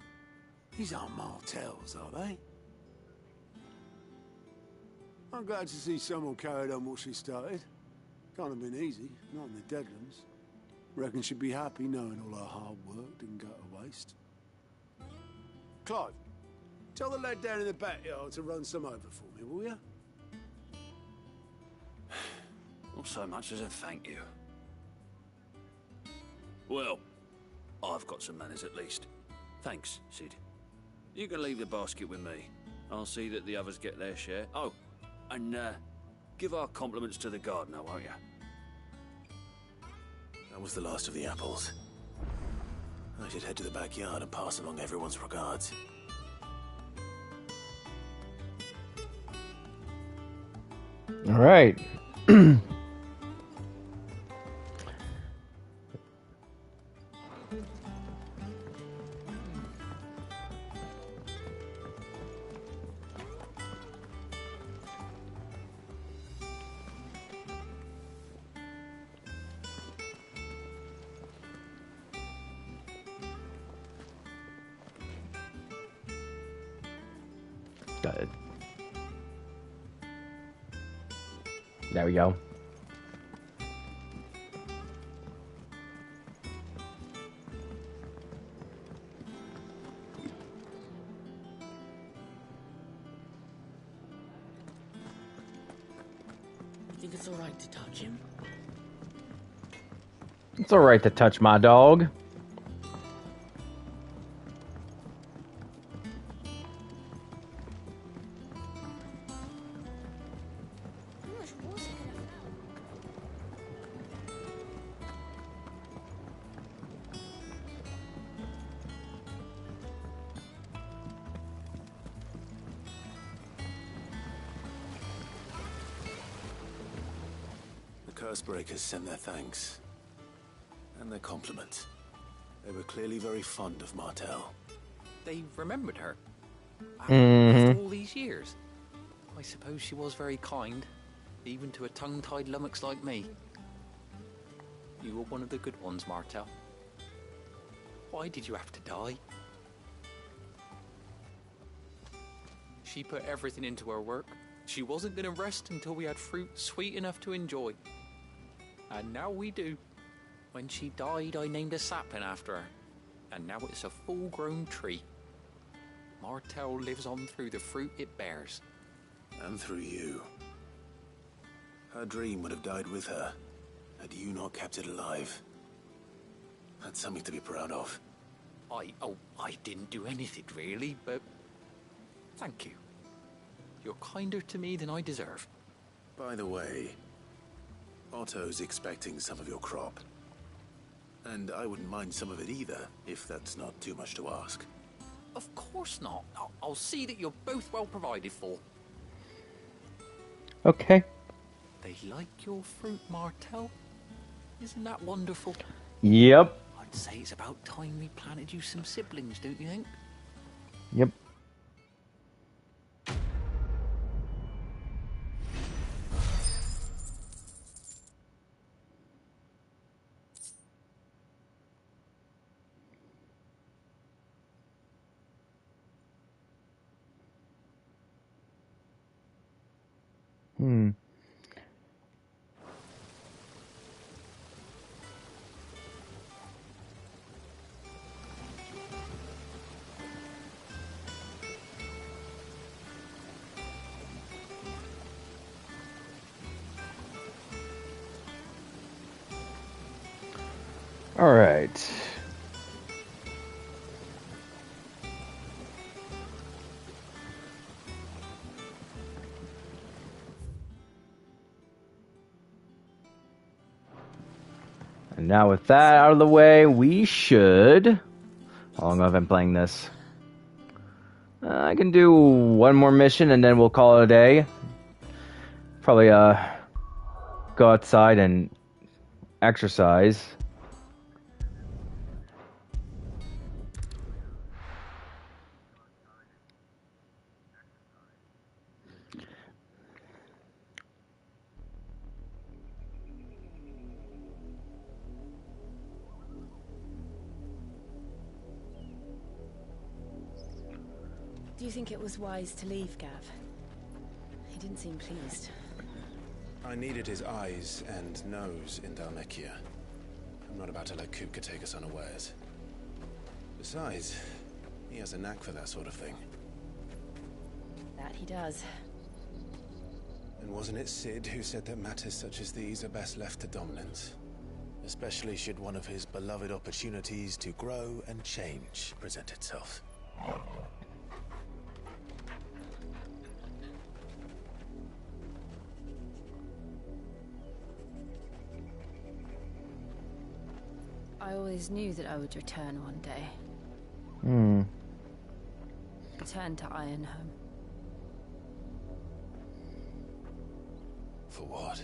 These aren't Martels, are they? I'm glad to see someone carried on what she started. Can't have been easy, not in the Deadlands. Reckon she'd be happy knowing all her hard work didn't go to waste. Clive, tell the lad down in the backyard to run some over for me, will you? Not so much as a thank you. Well, I've got some manners at least. Thanks, Sid. You can leave the basket with me. I'll see that the others get their share. Oh, and give our compliments to the gardener, won't you? That was the last of the apples. I should head to the backyard and pass along everyone's regards. All right. Good. There we go. You think it's all right to touch him? It's all right to touch my dog. Cursebreakers send their thanks. And their compliments. They were clearly very fond of Martel. They remembered her. Mhm. After all these years. I suppose she was very kind, even to a tongue-tied lummox like me. You were one of the good ones, Martel. Why did you have to die? She put everything into her work. She wasn't going to rest until we had fruit sweet enough to enjoy. And now we do. When she died, I named a sapling after her. And now it's a full-grown tree. Martell lives on through the fruit it bears. And through you. Her dream would have died with her, had you not kept it alive. That's something to be proud of. I didn't do anything really, but thank you. You're kinder to me than I deserve. By the way, Otto's expecting some of your crop. And I wouldn't mind some of it either, if that's not too much to ask. Of course not. I'll see that you're both well provided for. Okay. They like your fruit, Martell. Isn't that wonderful? Yep. I'd say it's about time we planted you some siblings, don't you think? Yep. All right. And now with that out of the way, we should... How long have I been playing this? I can do one more mission and then we'll call it a day. Probably go outside and exercise. Do you think it was wise to leave, Gav? He didn't seem pleased. I needed his eyes and nose in Dhalmekia. I'm not about to let Kupka take us unawares. Besides, he has a knack for that sort of thing. That he does. And wasn't it Sid who said that matters such as these are best left to dominance? Especially should one of his beloved opportunities to grow and change present itself. I always knew that I would return one day. Return to Ironhome. For what?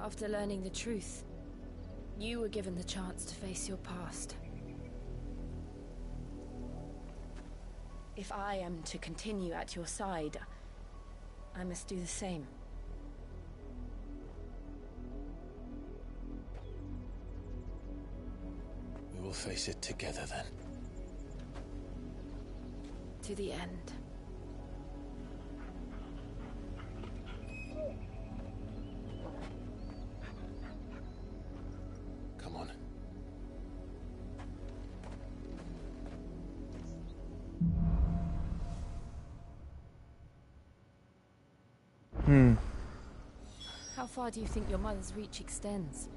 After learning the truth, you were given the chance to face your past. If I am to continue at your side, I must do the same. We will face it together then. To the end. Come on. How far do you think your mother's reach extends?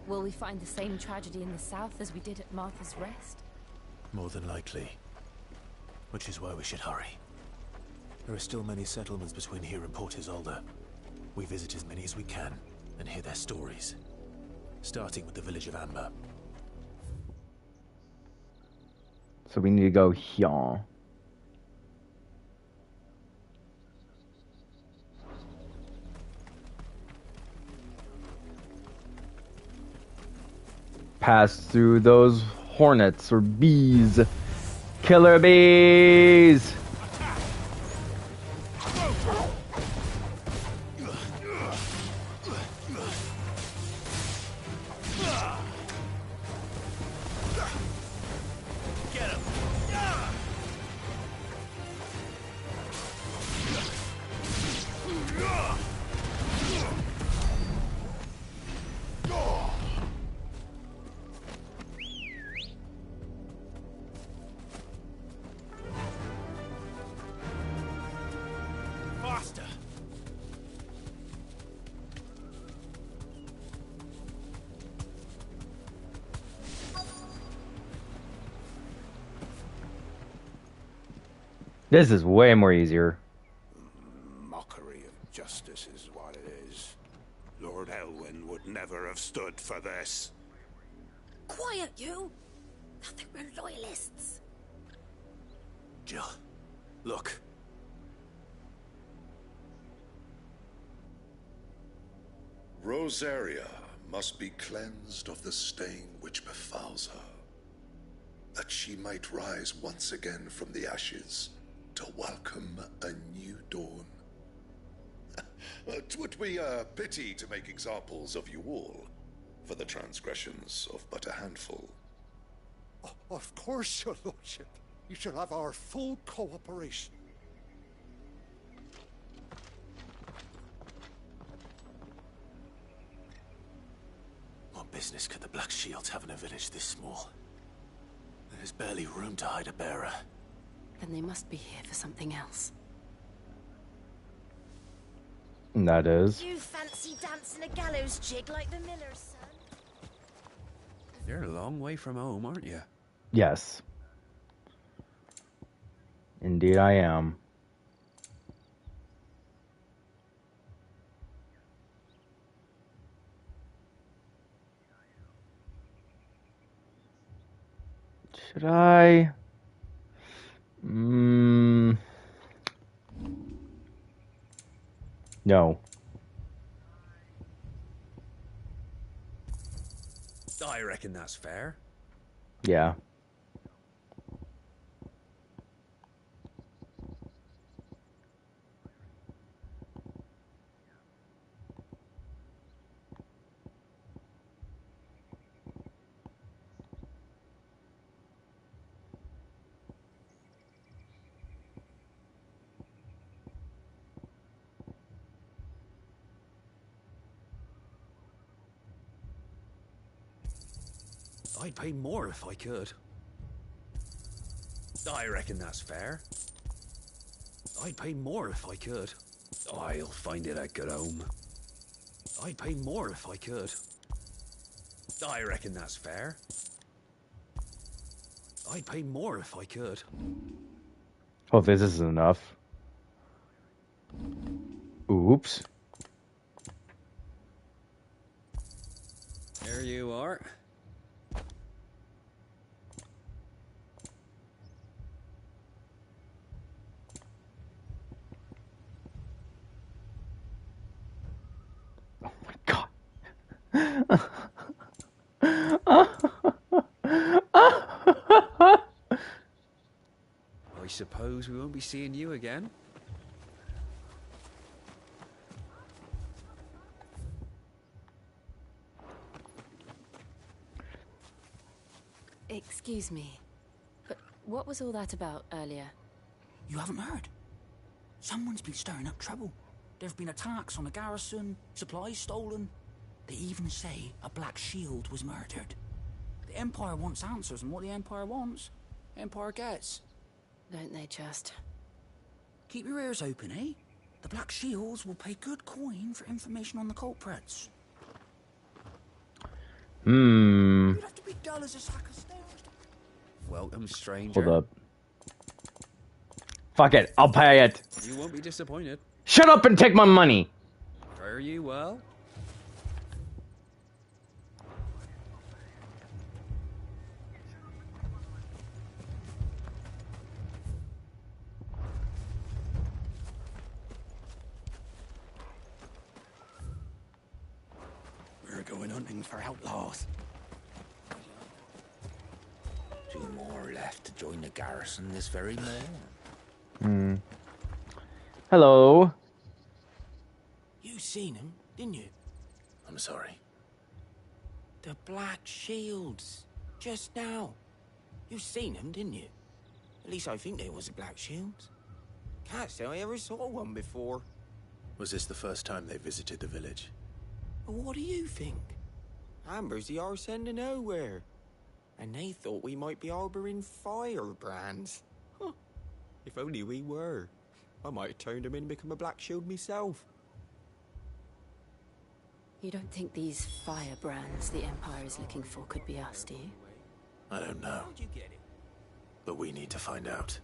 Will we find the same tragedy in the south as we did at Martha's Rest? More than likely. Which is why we should hurry. There are still many settlements between here and Port Isolde. We visit as many as we can and hear their stories. Starting with the village of Amber. So we need to go here. Pass through those hornets or bees. Killer bees! This is way more easier. Mockery of justice is what it is. Lord Elwyn would never have stood for this. Quiet, you! Nothing, we're loyalists. Jill, look. Rosaria must be cleansed of the stain which befouls her, that she might rise once again from the ashes to welcome a new dawn. 'Twould be a pity to make examples of you all for the transgressions of but a handful. Of course, your lordship. You shall have our full cooperation. What business could the Black Shields have in a village this small? There's barely room to hide a bearer. Then they must be here for something else. And that is. You fancy dancing a gallows jig like the miller's son? You're a long way from home, aren't you? Yes. Indeed I am. Should I? No. I reckon that's fair. Yeah. I'd pay more if I could. I reckon that's fair. I'd pay more if I could. I'll find it a good home. I'd pay more if I could. I reckon that's fair. I'd pay more if I could. Oh, this isn't enough. Oops. There you are. I suppose we won't be seeing you again. Excuse me, but what was all that about earlier? You haven't heard? Someone's been stirring up trouble. There have been attacks on the garrison, supplies stolen. They even say a Black Shield was murdered. The Empire wants answers, and what the Empire wants, Empire gets. Don't they just? Keep your ears open, eh? The Black Shields will pay good coin for information on the culprits. Hmm. You'd have to be dull as a sack of stairs. Welcome, stranger. Hold up. Fuck it. I'll pay it. You won't be disappointed. Shut up and take my money. Fare you well. We're going hunting for outlaws. 2 more left to join the garrison this very morning. Hmm. Hello. You seen him, didn't you? I'm sorry. The Black Shields. Just now. You seen them, didn't you? At least I think they was the Black Shields. Can't say I ever saw one before. Was this the first time they visited the village? But what do you think? Amber's the arse end of nowhere. And they thought we might be harboring firebrands. Huh. If only we were. I might have turned them in and become a Black Shield myself. You don't think these firebrands the Empire is looking for could be us, do you? I don't know. But we need to find out.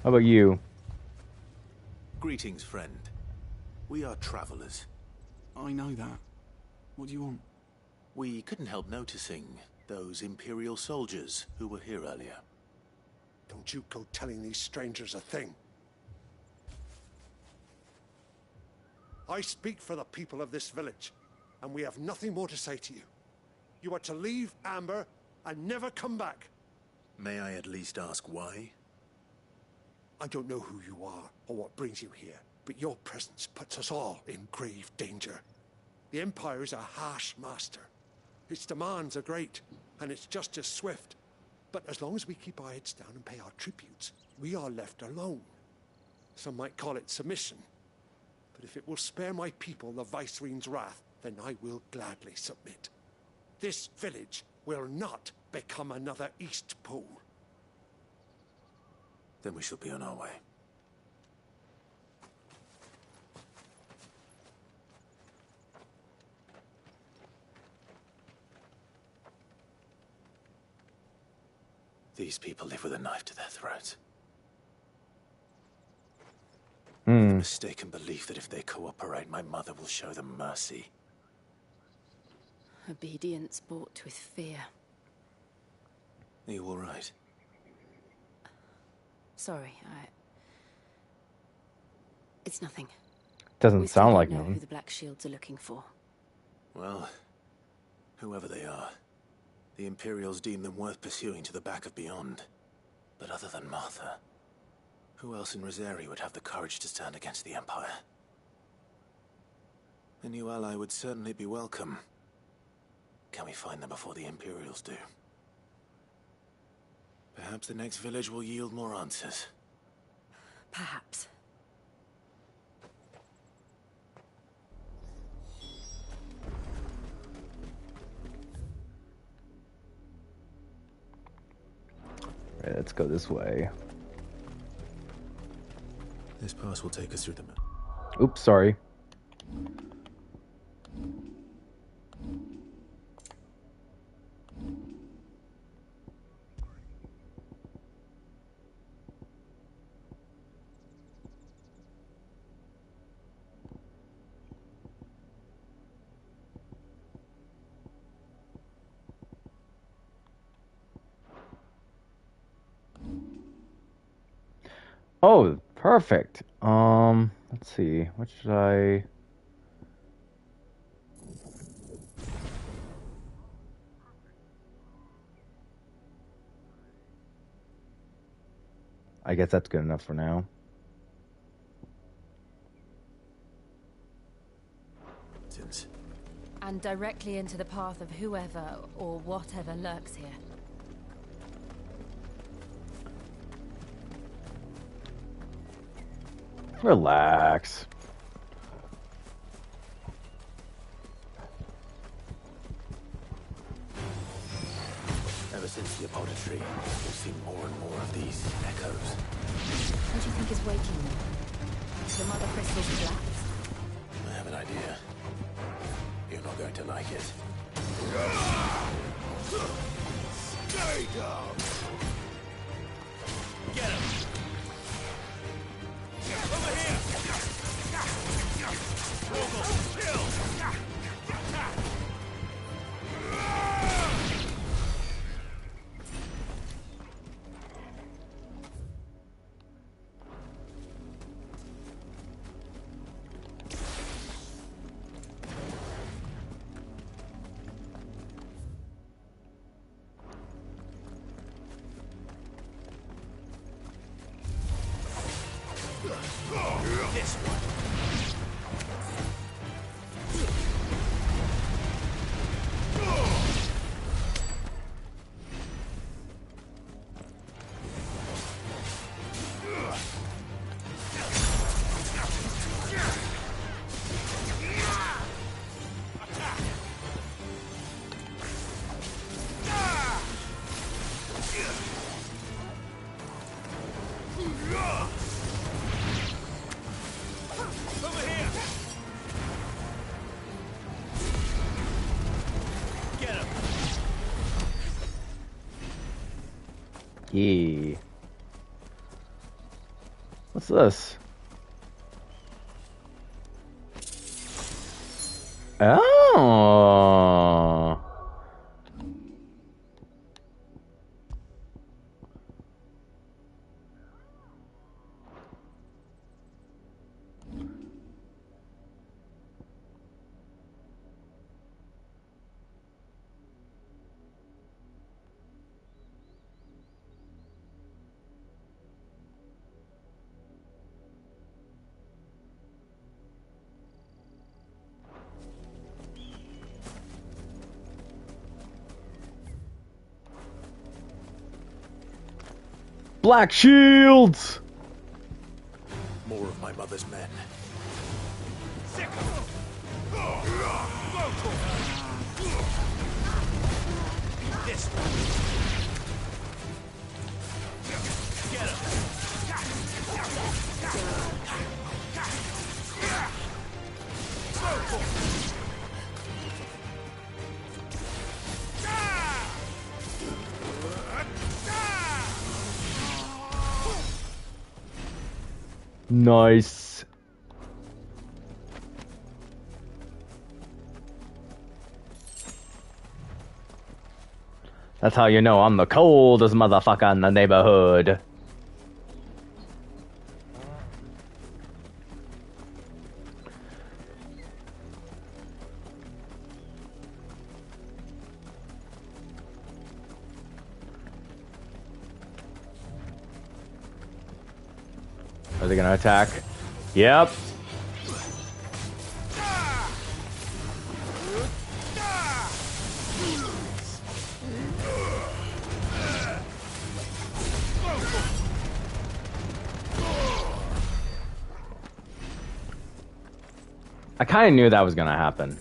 How about you? Greetings, friend. We are travelers. I know that. What do you want? We couldn't help noticing those Imperial soldiers who were here earlier. Don't you go telling these strangers a thing. I speak for the people of this village, and we have nothing more to say to you. You are to leave Amber and never come back. May I at least ask why? I don't know who you are or what brings you here, but your presence puts us all in grave danger. The Empire is a harsh master. Its demands are great, and its justice swift. But as long as we keep our heads down and pay our tributes, we are left alone. Some might call it submission. But if it will spare my people the Viceroy's wrath, then I will gladly submit. This village will not become another East Pole. Then we shall be on our way. These people live with a knife to their throats. The mistaken belief that if they cooperate, my mother will show them mercy. Obedience bought with fear. Are you all right? Sorry, it's nothing. Doesn't We still sound don't like know nothing. who the Black Shields are looking for. Well, whoever they are, the Imperials deem them worth pursuing to the back of beyond. But other than Martha, who else in Rosaria would have the courage to stand against the Empire? A new ally would certainly be welcome. Can we find them before the Imperials do? Perhaps the next village will yield more answers. Perhaps. Right, let's go this way. This pass will take us through the map. Oops, sorry. Oh, perfect. Let's see. What should I... I guess that's good enough for now. And directly into the path of whoever or whatever lurks here. Relax. Ever since the apothecary, we've seen more and more of these echoes. What do you think is waking them? The mother crystal's collapse? I have an idea. You're not going to like it. Stay down! Get him! Over here! Vogel, kill! This one. Yeah. What's this? Oh. Black shields! More of my mother's men. This one. Get him. Nice. That's how you know I'm the coldest motherfucker in the neighborhood. Are they gonna attack? Yep. I kind of knew that was gonna happen.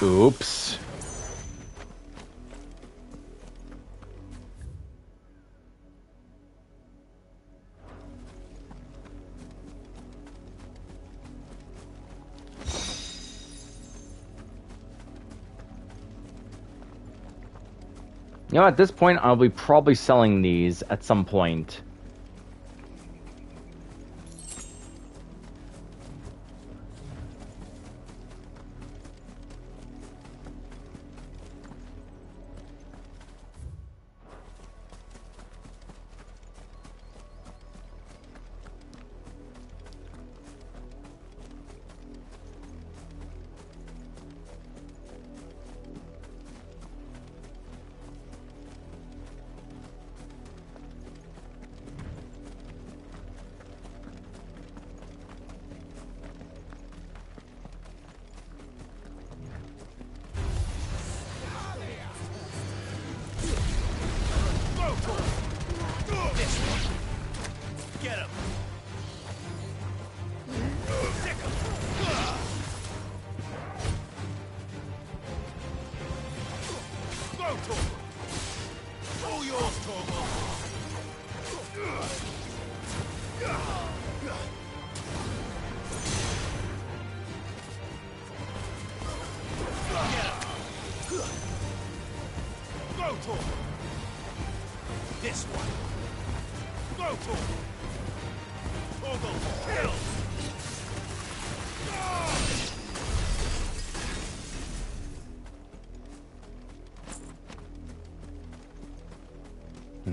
Oops. You know, at this point, I'll be probably selling these at some point. This one. Go to him. Togo, kill.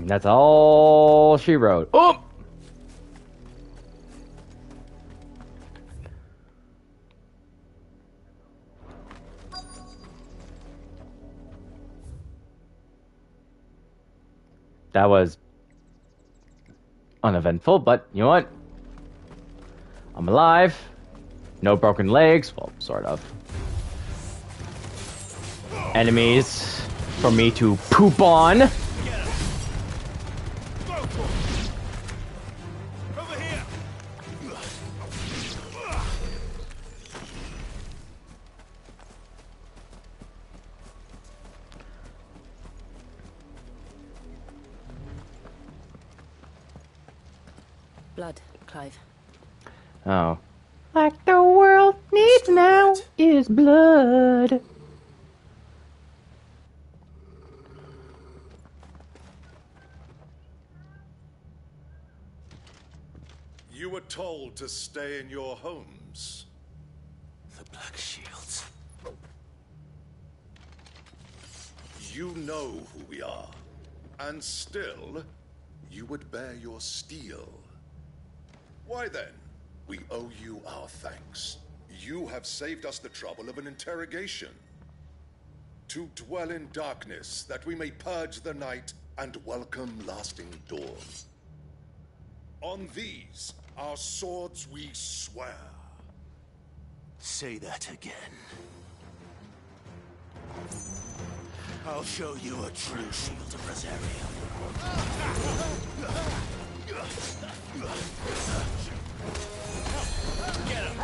That's all she wrote. Oh! That was uneventful, but you know what? I'm alive. No broken legs. Well, sort of. Enemies. for me to poop on. Over here. Blood, Clive. Oh. Like the world needs now is blood. You were told to stay in your homes. The Black Shields. You know who we are. And still, you would bear your steel. Why then? We owe you our thanks. You have saved us the trouble of an interrogation. To dwell in darkness, that we may purge the night and welcome lasting dawn. On these, our swords we swear. Say that again. I'll show you a true shield of Rosaria. Get him.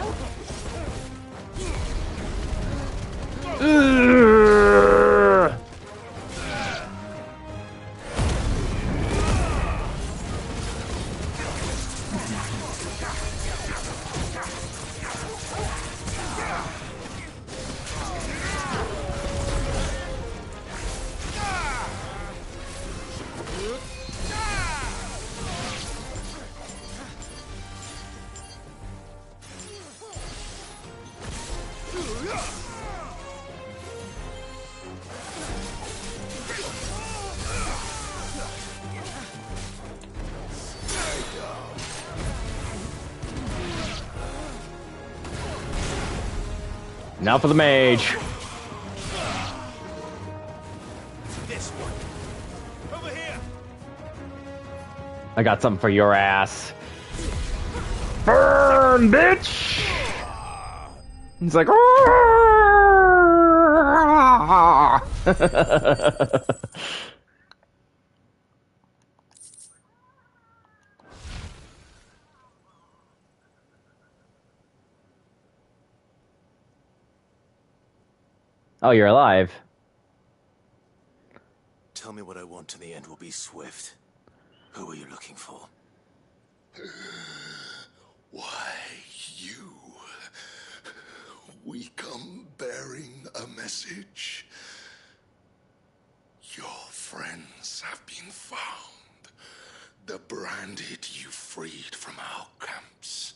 Now for the mage. This one. Over here. I got something for your ass. Burn, bitch! He's like, oh, you're alive. Tell me what I want and the end will be swift. Who are you looking for? Why, you. We come bearing a message. Your friends have been found. The branded you freed from our camps.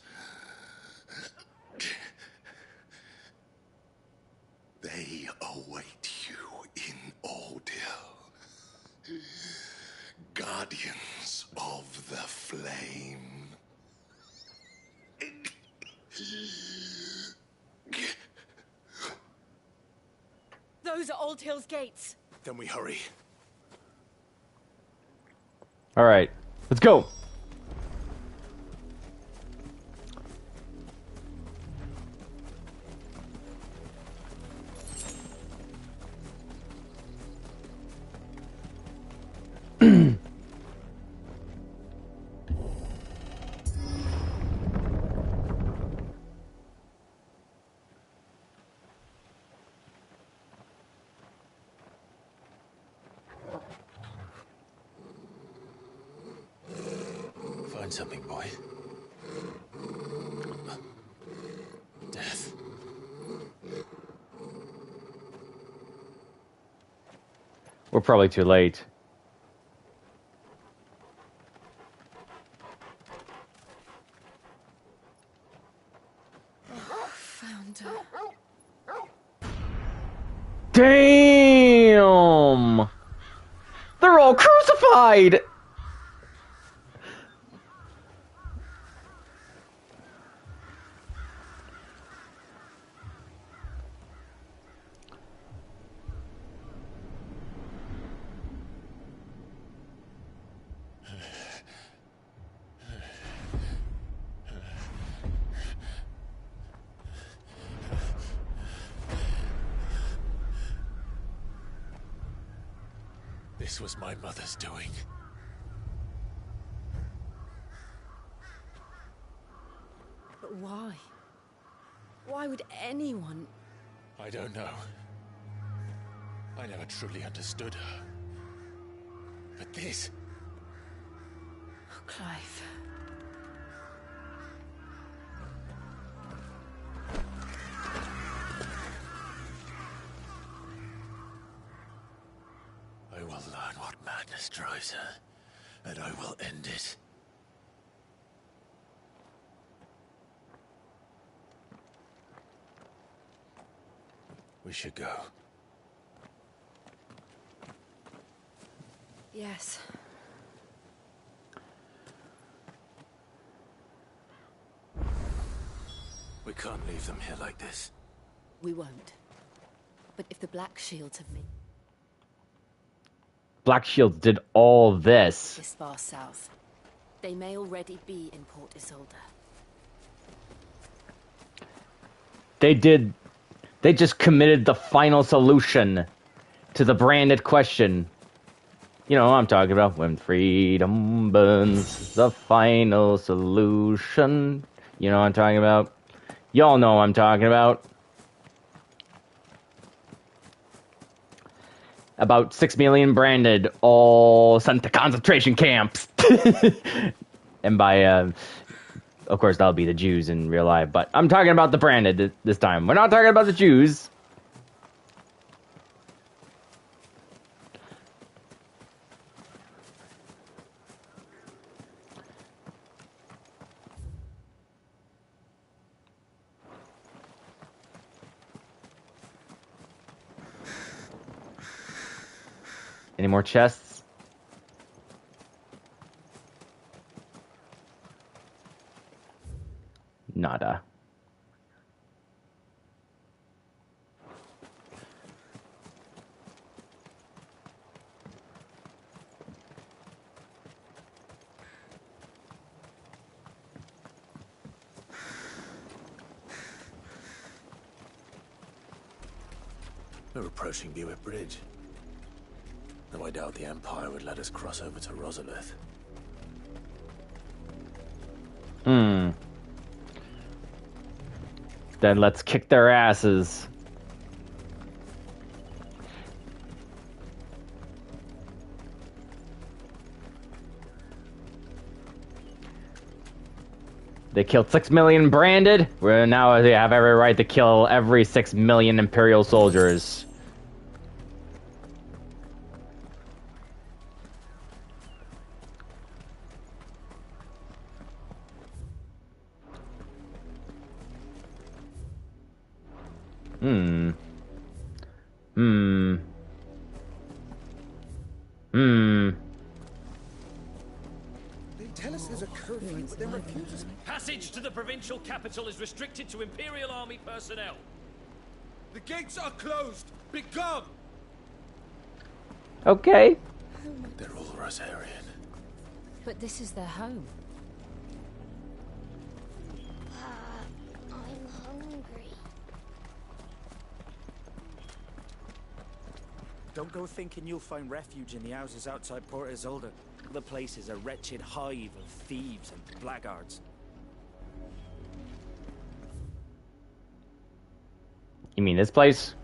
They await you in Ordeal. Guardians of the Flame. Those are Old Hill's gates. Then we hurry. All right, let's go. Find something, boy. Death. We're probably too late. Found her. Damn! They're all crucified! This was my mother's doing. But why? Why would anyone... I don't know. I never truly understood her. But this... Oh, Clive. I will learn what madness drives her, and I will end it. We should go. Yes. We can't leave them here like this. We won't. But if the Black Shields have me Black Shields did all this. this far south, they may already be in Port Isolde. They just committed the final solution to the branded question. You know what I'm talking about. When freedom burns, the final solution. You know what I'm talking about. Y'all know what I'm talking about. About 6 million branded, all sent to concentration camps. And by, of course, that'll be the Jews in real life. But I'm talking about the branded this time. We're not talking about the Jews. Any more chests? Nada. We're approaching Buick Bridge. Though I doubt the Empire would let us cross over to Rosalith. Then let's kick their asses. They killed 6 million branded. Where now they have every right to kill every 6 million Imperial soldiers. They tell us there's a curfew, but then refuse us. Passage to the provincial capital is restricted to Imperial Army personnel. The gates are closed. Begone! Okay. They're all Rosarian. But this is their home. I'm hungry. Don't go thinking you'll find refuge in the houses outside Port Isolde. The place is a wretched hive of thieves and blackguards. You mean this place?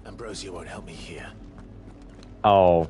Ambrosia won't help me here. Oh.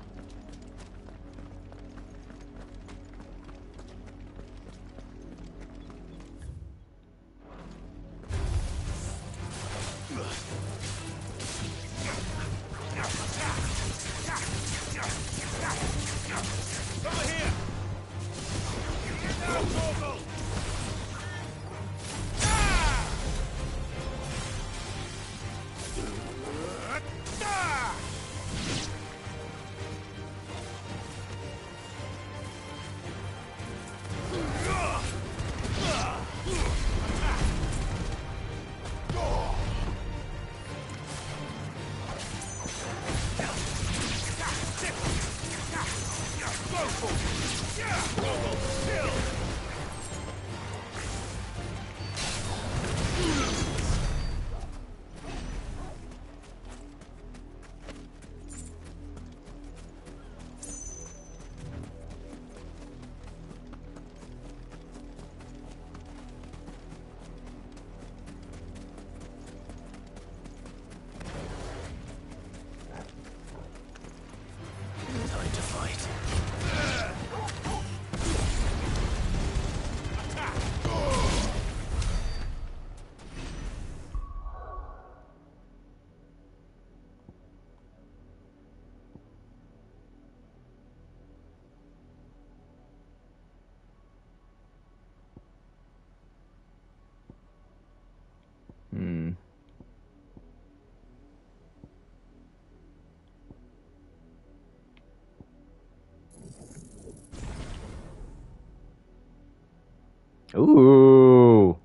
Ooh.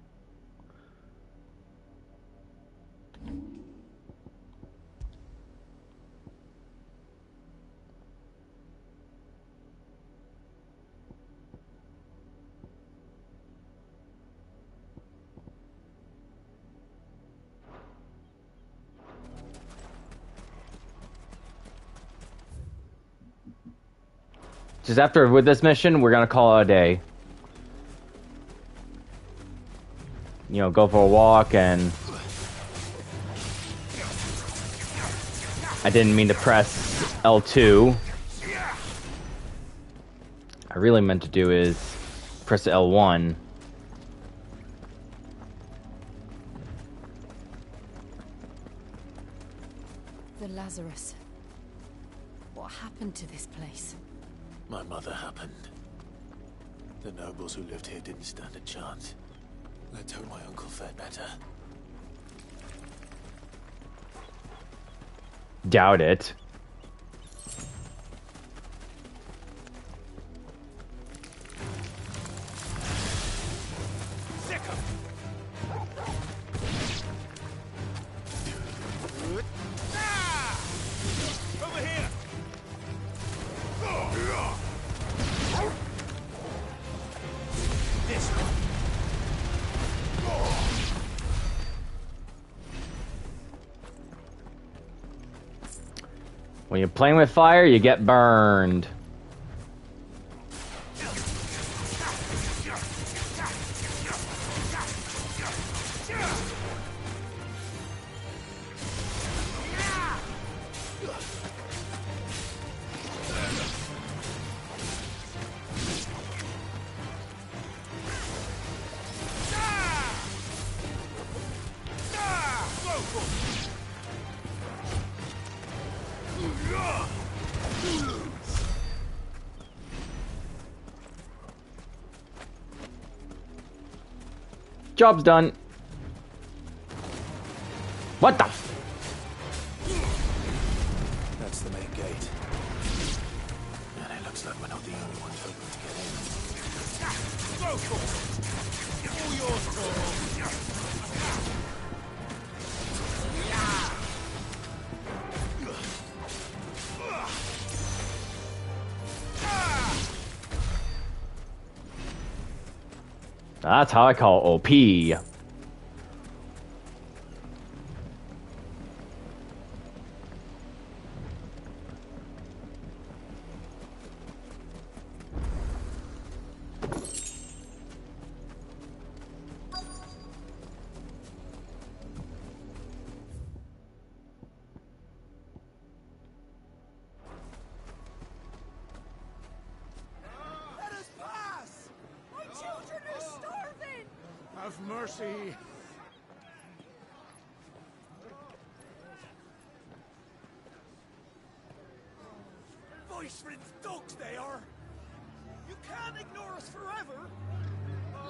Just after with this mission, we're gonna call it a day. You know, go for a walk and... I didn't mean to press L2. I really meant to do is press L1. The Lazarus. What happened to this place? My mother happened. The nobles who lived here didn't stand a chance. Let's hope my uncle fared better. Doubt it. Over here! This one. When you're playing with fire, you get burned. Job's done. What the? That's the main gate. And it looks like we're not the only ones hoping to get in. Go for it! All yours, Corvo. That's how I call OP. Let us pass! My children are starving! Have mercy. Voice-ridden dogs they are! You can't ignore us forever!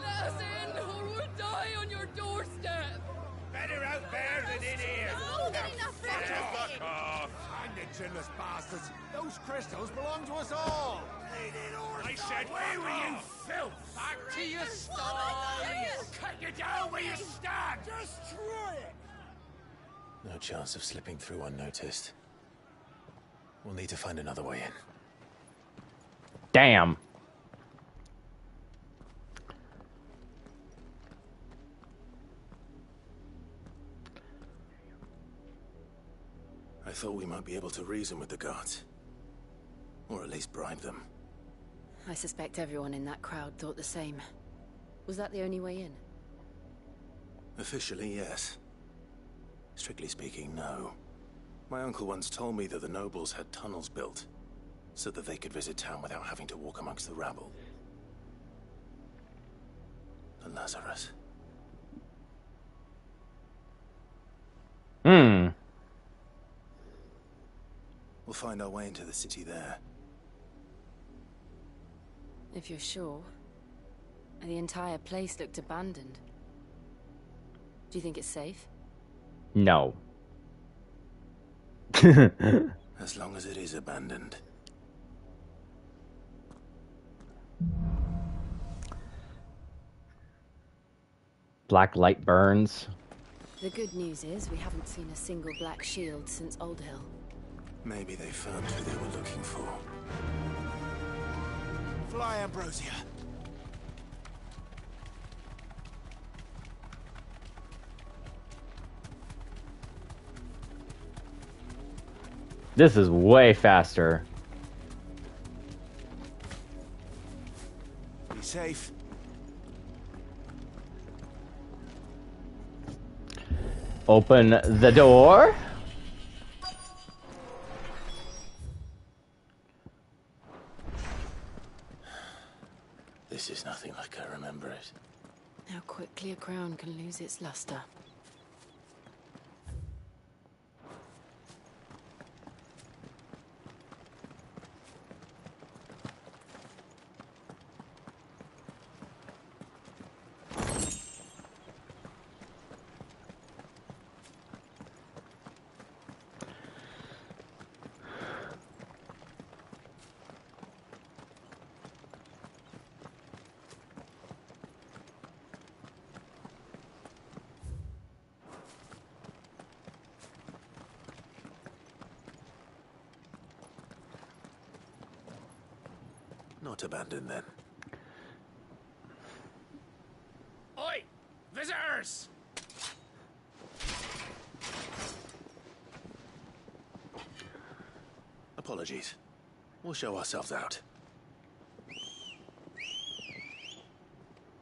Let us in, or we'll die on your doorstep! Better out there than in here! Fuck off! Hang the chinless bastards! Those crystals belong to us all! I said, Away with you, off. filth! Back to your sties! Cut you down where you stand! Destroy it! No chance of slipping through unnoticed. We'll need to find another way in. Damn. I thought we might be able to reason with the guards. Or at least bribe them. I suspect everyone in that crowd thought the same. Was that the only way in? Officially, yes. Strictly speaking, no. My uncle once told me that the nobles had tunnels built, so that they could visit town without having to walk amongst the rabble. The Lazarus. We'll find our way into the city there. If you're sure. The entire place looked abandoned. Do you think it's safe? No. As long as it is abandoned. Black light burns. The good news is we haven't seen a single black shield since Old Hill. Maybe they found who they were looking for. Fly, Ambrosia. This is way faster. Be safe. Open the door. This is nothing like I remember it. How quickly a crown can lose its luster. Not abandoned then. Oi! Visitors! Apologies. We'll show ourselves out.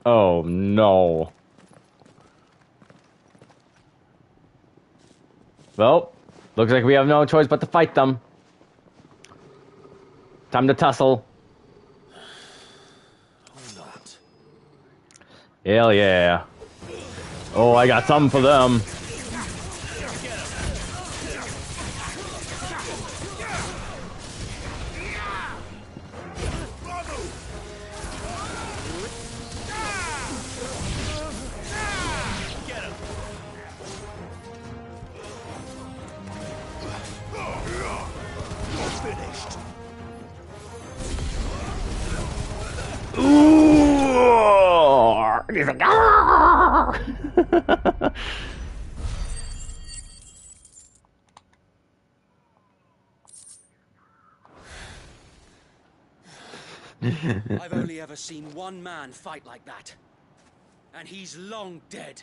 Oh no. Well, looks like we have no choice but to fight them. Time to tussle. Hell yeah. Oh, I got something for them. He's like, I've only ever seen one man fight like that. And he's long dead.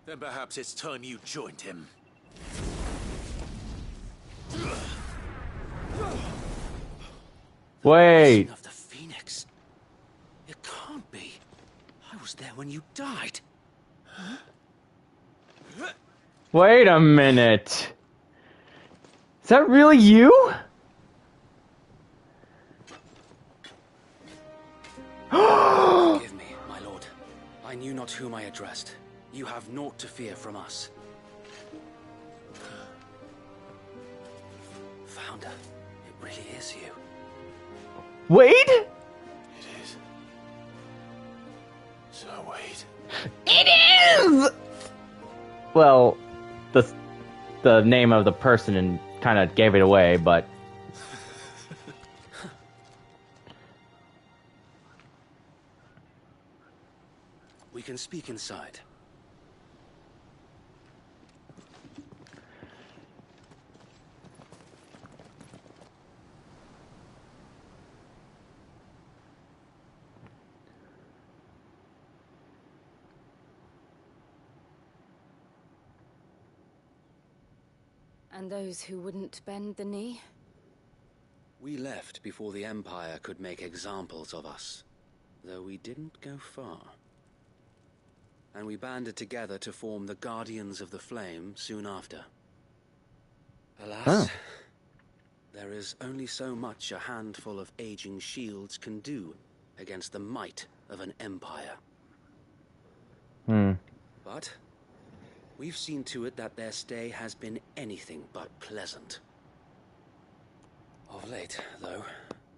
Then perhaps it's time you joined him. Wait. Of the Phoenix. It can't be. I was there when you died. Wait a minute. Is that really you? Forgive me, my lord. I knew not whom I addressed. You have naught to fear from us. Founder, it really is you. Wade? It is. So Wade. It is! Well, the name of the person and kind of gave it away, but... We can speak inside. And those who wouldn't bend the knee? We left before the Empire could make examples of us, though we didn't go far. And we banded together to form the Guardians of the Flame soon after. Alas, there is only so much a handful of aging shields can do against the might of an empire. But we've seen to it that their stay has been anything but pleasant. Of late, though,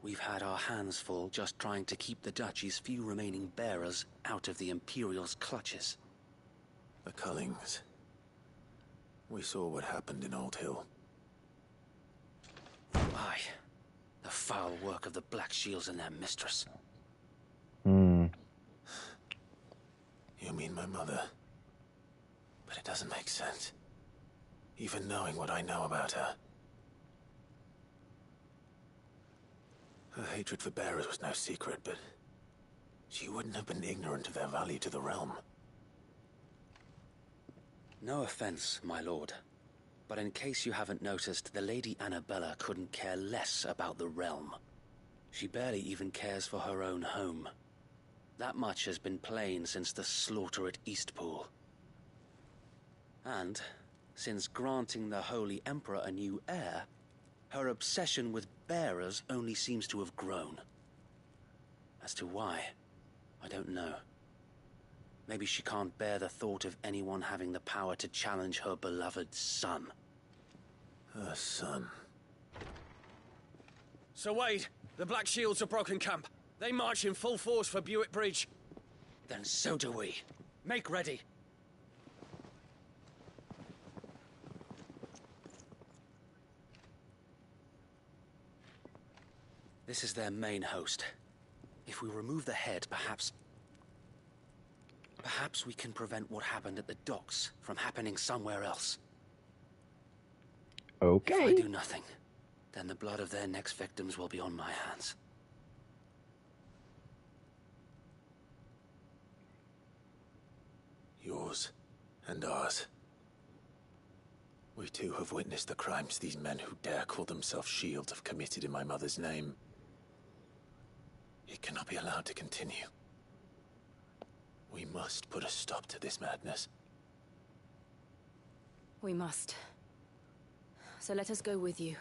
we've had our hands full just trying to keep the Duchy's few remaining bearers out of the Imperial's clutches. The Cullings. We saw what happened in Old Hill. Aye. The foul work of the Black Shields and their mistress. You mean my mother. But it doesn't make sense. Even knowing what I know about her. Her hatred for bearers was no secret, but she wouldn't have been ignorant of their value to the realm. No offense, my lord, but in case you haven't noticed, the Lady Annabella couldn't care less about the realm. She barely even cares for her own home. That much has been plain since the slaughter at Eastpool. And, since granting the Holy Emperor a new heir, her obsession with bearers only seems to have grown. As to why, I don't know. Maybe she can't bear the thought of anyone having the power to challenge her beloved son. Her son. Sir Wade, the Black Shields have broken camp. They march in full force for Buick Bridge. Then so do we. Make ready. This is their main host. If we remove the head, perhaps we can prevent what happened at the docks from happening somewhere else. Okay. If I do nothing, then the blood of their next victims will be on my hands. Yours and ours. We too have witnessed the crimes these men who dare call themselves shields have committed in my mother's name. It cannot be allowed to continue. We must put a stop to this madness. We must. So let us go with you.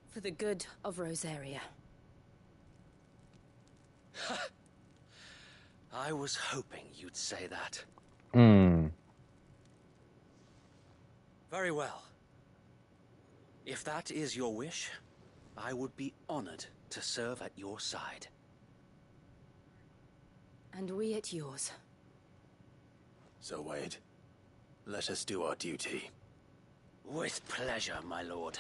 For the good of Rosaria. I was hoping you'd say that. Very well. If that is your wish, I would be honored to serve at your side. And we at yours. So, Wade, let us do our duty. With pleasure, my lord.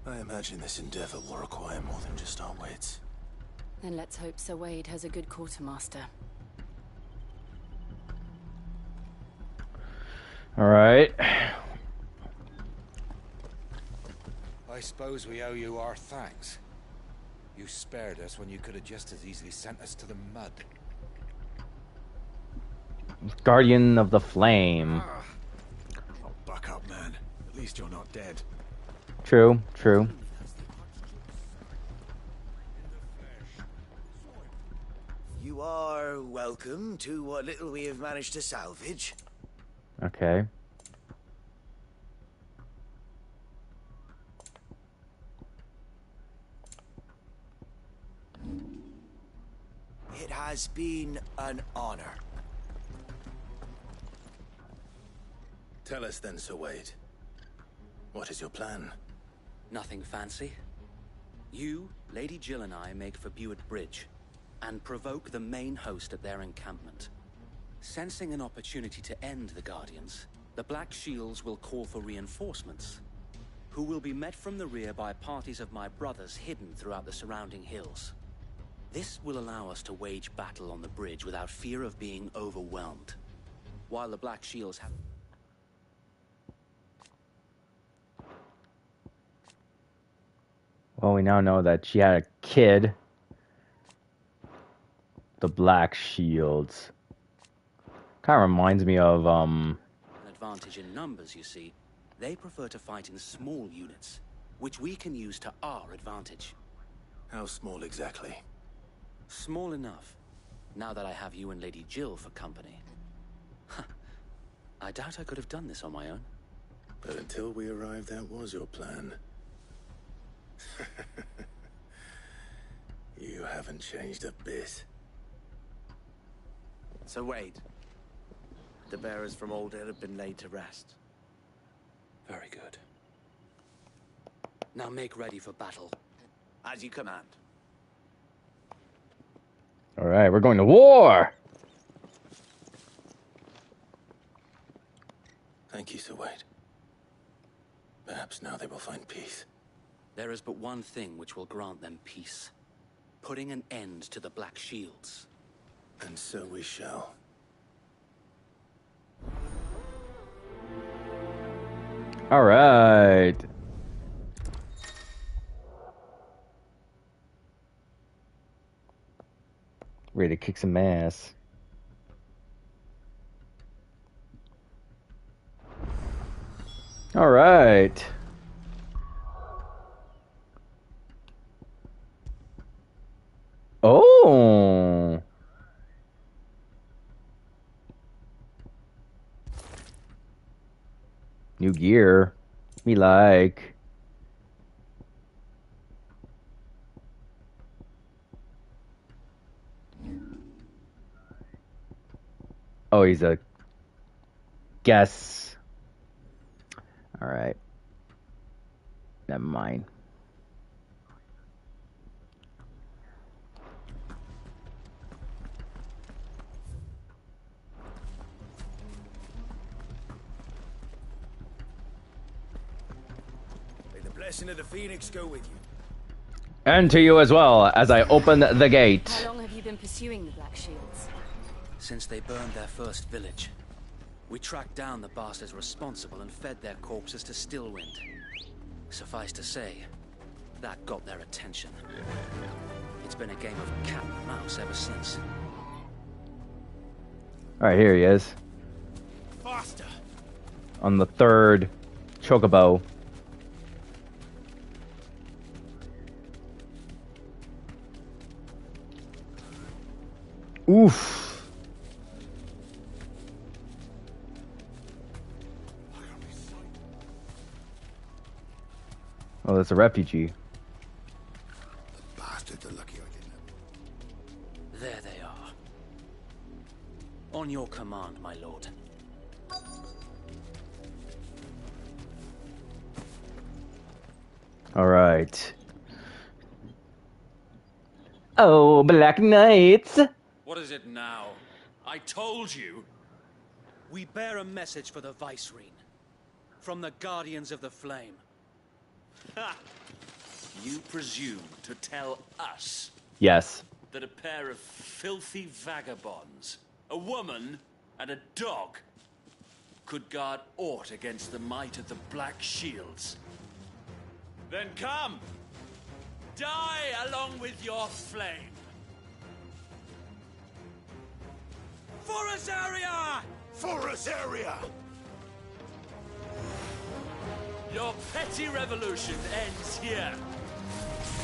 I imagine this endeavor will require more than just our wits. Then let's hope Sir Wade has a good quartermaster. All right. I suppose we owe you our thanks. You spared us when you could have just as easily sent us to the mud. Guardian of the Flame. Oh, buck up, man. At least you're not dead. True, true. You are welcome to what little we have managed to salvage. Okay. It has been an honor. Tell us then, Sir Wade. What is your plan? Nothing fancy. You, Lady Jill and I make for Buick Bridge and provoke the main host at their encampment. Sensing an opportunity to end the Guardians, the Black Shields will call for reinforcements, who will be met from the rear by parties of my brothers hidden throughout the surrounding hills. This will allow us to wage battle on the bridge without fear of being overwhelmed. While the Black Shields have... Well, we now know that she had a kid. The Black Shields. Kind of reminds me of, An advantage in numbers, you see. They prefer to fight in small units, which we can use to our advantage. How small exactly? Small enough, now that I have you and Lady Jill for company. I doubt I could have done this on my own. But until we arrived, that was your plan. You haven't changed a bit. So Wade, the bearers from Oldale have been laid to rest. Very good. Now make ready for battle. As you command. all right, we're going to war. Thank you, Sir Wade. Perhaps now they will find peace. There is but one thing which will grant them peace. Putting an end to the Black Shields. And so we shall. All right. Ready to kick some ass. All right. Oh. New gear. Me like. Oh, he's a guess. All right. Never mind. May the blessing of the Phoenix go with you. And to you as well, as I open the gate. How long have you been pursuing the Black Shields? Since they burned their first village. We tracked down the bastards responsible and fed their corpses to Stillwind. Suffice to say, that got their attention. It's been a game of cat and mouse ever since. Alright, here he is. Faster! On the third chocobo. Oof. Oh, that's a refugee. The bastards are lucky I didn't. There they are. On your command, my lord. All right. Oh, Black Knights. What is it now? I told you. We bear a message for the Vicereine. From the Guardians of the Flame. Ha! You presume to tell us Yes. that a pair of filthy vagabonds, a woman and a dog, could guard aught against the might of the Black Shields? Then come! Die along with your flame! For Azaria! For Azaria! Your petty revolution ends here.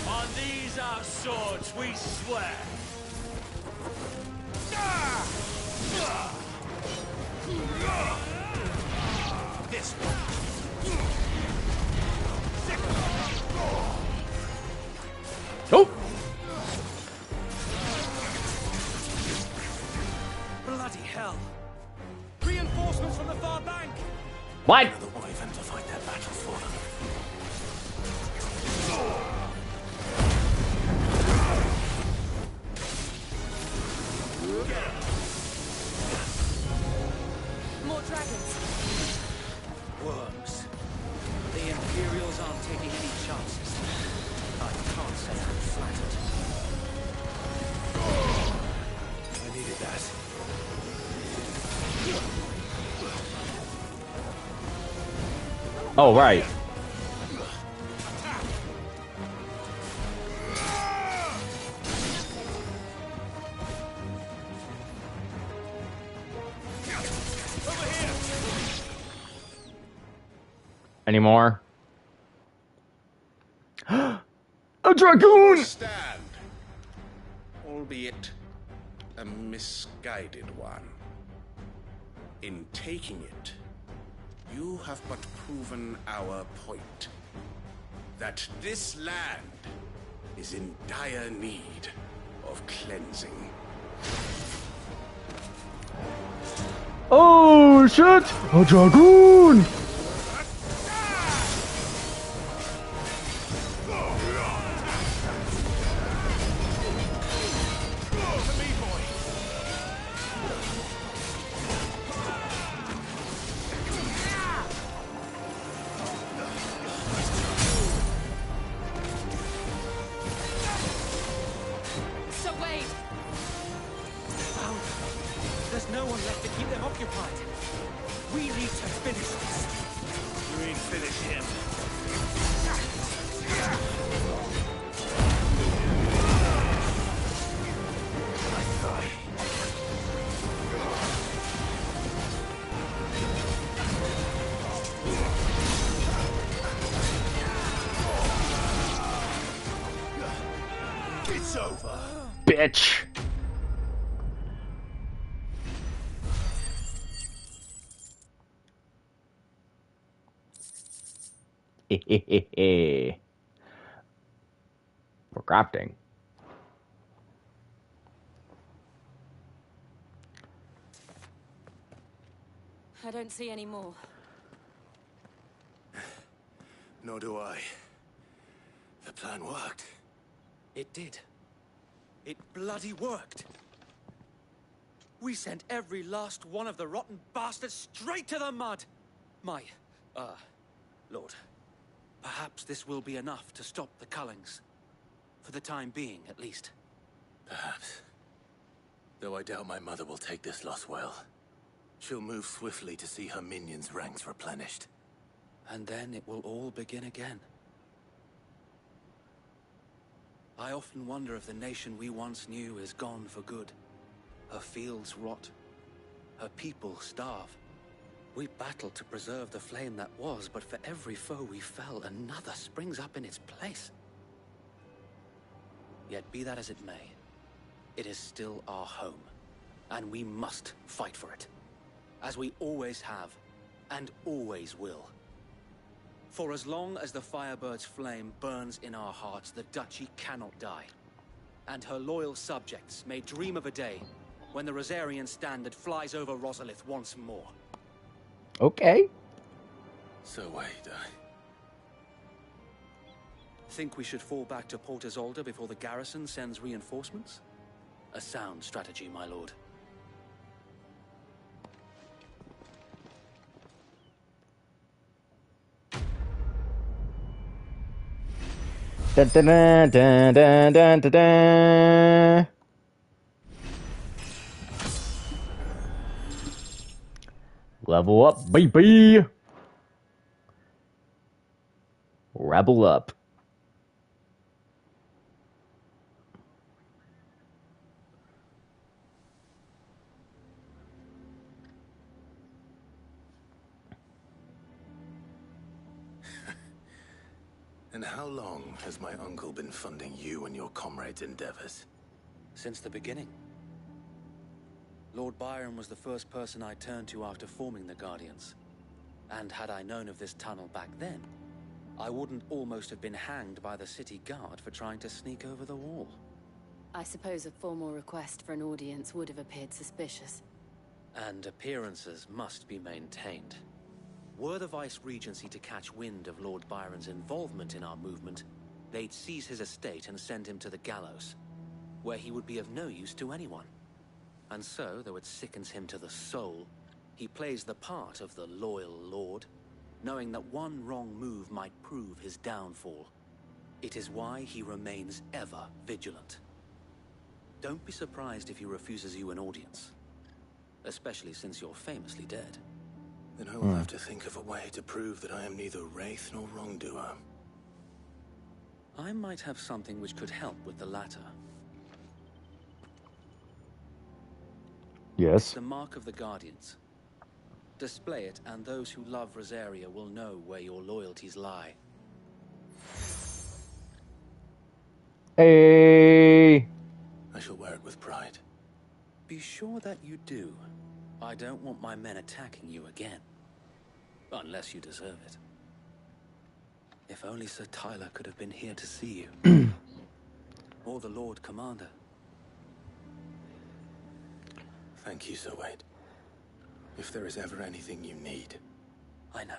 On these our swords we swear. This Oh! Bloody hell! Reinforcements from the far bank! What? The Wyvern to fight their battles for them. More dragons. Worms. The Imperials aren't taking any chances. I can't say I'm flattered. I needed that. Oh, right. Any more? A dragoon! Stand, albeit a misguided one. In taking it, you have but proven our point. That this land is in dire need of cleansing. Oh, shit! A dragoon! There's no one left to keep them occupied. We need to finish this. You ain't finish him. It's over. Bitch. For crafting. I don't see any more. Nor do I. The plan worked. It did. It bloody worked. We sent every last one of the rotten bastards straight to the mud. My, Lord, perhaps this will be enough to stop the Cullings. For the time being, at least. Perhaps. Though I doubt my mother will take this loss well. She'll move swiftly to see her minions' ranks replenished. And then it will all begin again. I often wonder if the nation we once knew is gone for good. Her fields rot. Her people starve. We battled to preserve the flame that was, but for every foe we fell, another springs up in its place. Yet be that as it may, it is still our home, and we must fight for it. As we always have, and always will. For as long as the Firebird's flame burns in our hearts, the Duchy cannot die. And her loyal subjects may dream of a day when the Rosarian standard flies over Rosalith once more. Okay. So wait, Think we should fall back to Port Isolde before the garrison sends reinforcements? A sound strategy, my lord. Dun, dun, dun, dun, dun, dun, dun, dun. Level up, baby. Rebel up. And how long has my uncle been funding you and your comrades' endeavors? Since the beginning. Lord Byron was the first person I turned to after forming the Guardians. And had I known of this tunnel back then, I wouldn't almost have been hanged by the city guard for trying to sneak over the wall. I suppose a formal request for an audience would have appeared suspicious. And appearances must be maintained. Were the Vice-Regency to catch wind of Lord Byron's involvement in our movement, they'd seize his estate and send him to the gallows, where he would be of no use to anyone. And so, though it sickens him to the soul, he plays the part of the loyal lord, knowing that one wrong move might prove his downfall. It is why he remains ever vigilant. Don't be surprised if he refuses you an audience, especially since you're famously dead. Then I will have to think of a way to prove that I am neither wraith nor wrongdoer. I might have something which could help with the latter. Yes. The mark of the Guardians. Display it, and those who love Rosaria will know where your loyalties lie. Hey. I shall wear it with pride. Be sure that you do. I don't want my men attacking you again. Unless you deserve it. If only Sir Tyler could have been here to see you. Or the Lord Commander. Thank you, Sir Wade. If there is ever anything you need. I know.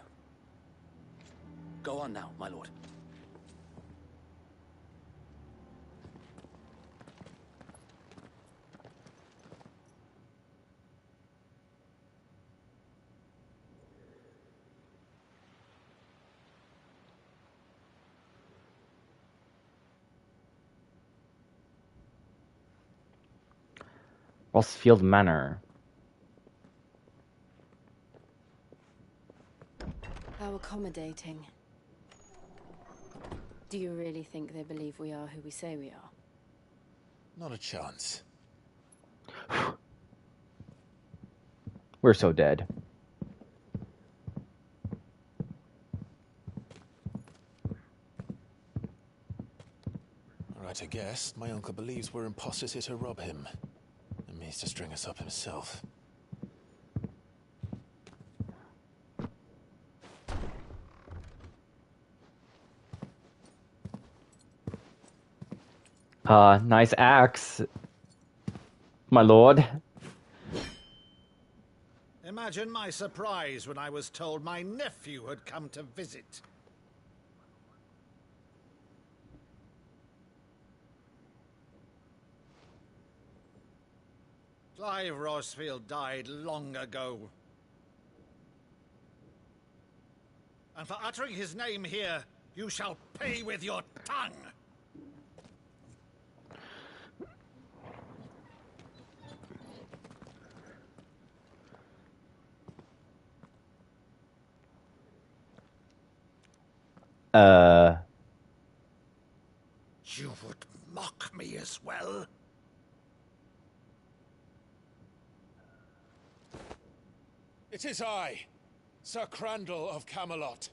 Go on now, my lord. Rossfield Manor. How accommodating. Do you really think they believe we are who we say we are? Not a chance. We're so dead. Alright, I guess. My uncle believes we're imposters here to rob him. And means to string us up himself. Nice axe, my lord. Imagine my surprise when I was told my nephew had come to visit. Clive Rossfield died long ago. And for uttering his name here, you shall pay with your tongue! You would mock me as well? It is I, Sir Crandall of Camelot,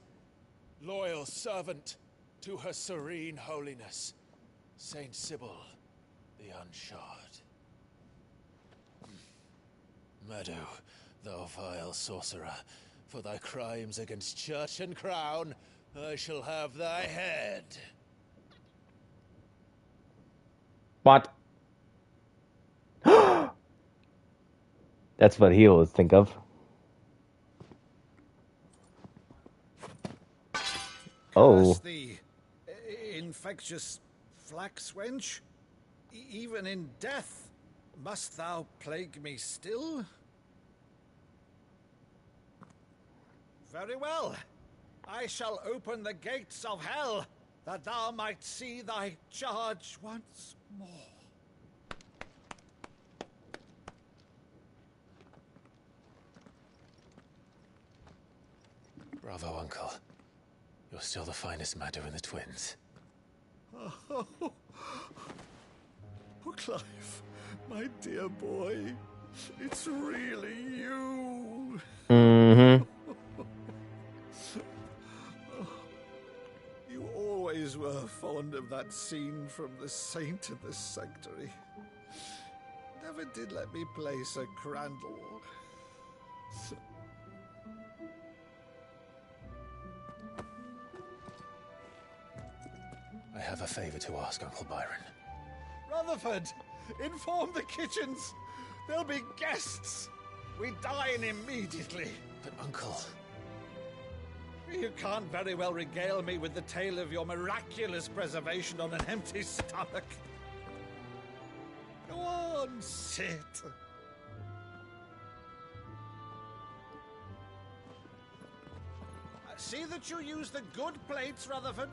loyal servant to Her Serene Holiness, Saint Sybil the Unshod. Meadow, thou vile sorcerer, for thy crimes against church and crown, I shall have thy head. What? That's what he always think of. Oh. Curse thee, infectious flax wench. Even in death, must thou plague me still? Very well. I shall open the gates of hell, that thou might see thy charge once more. Bravo, Uncle. You're still the finest Meadow in the twins. Oh, Clive, my dear boy, it's really you. Mm-hmm. You always were fond of that scene from The Saint of the Sanctuary. Never did let me play Sir Crandall. I have a favor to ask, Uncle Byron. Rutherford, inform the kitchens. There'll be guests. We dine immediately. But, Uncle... You can't very well regale me with the tale of your miraculous preservation on an empty stomach. Go on, sit. See that you use the good plates, Rutherford.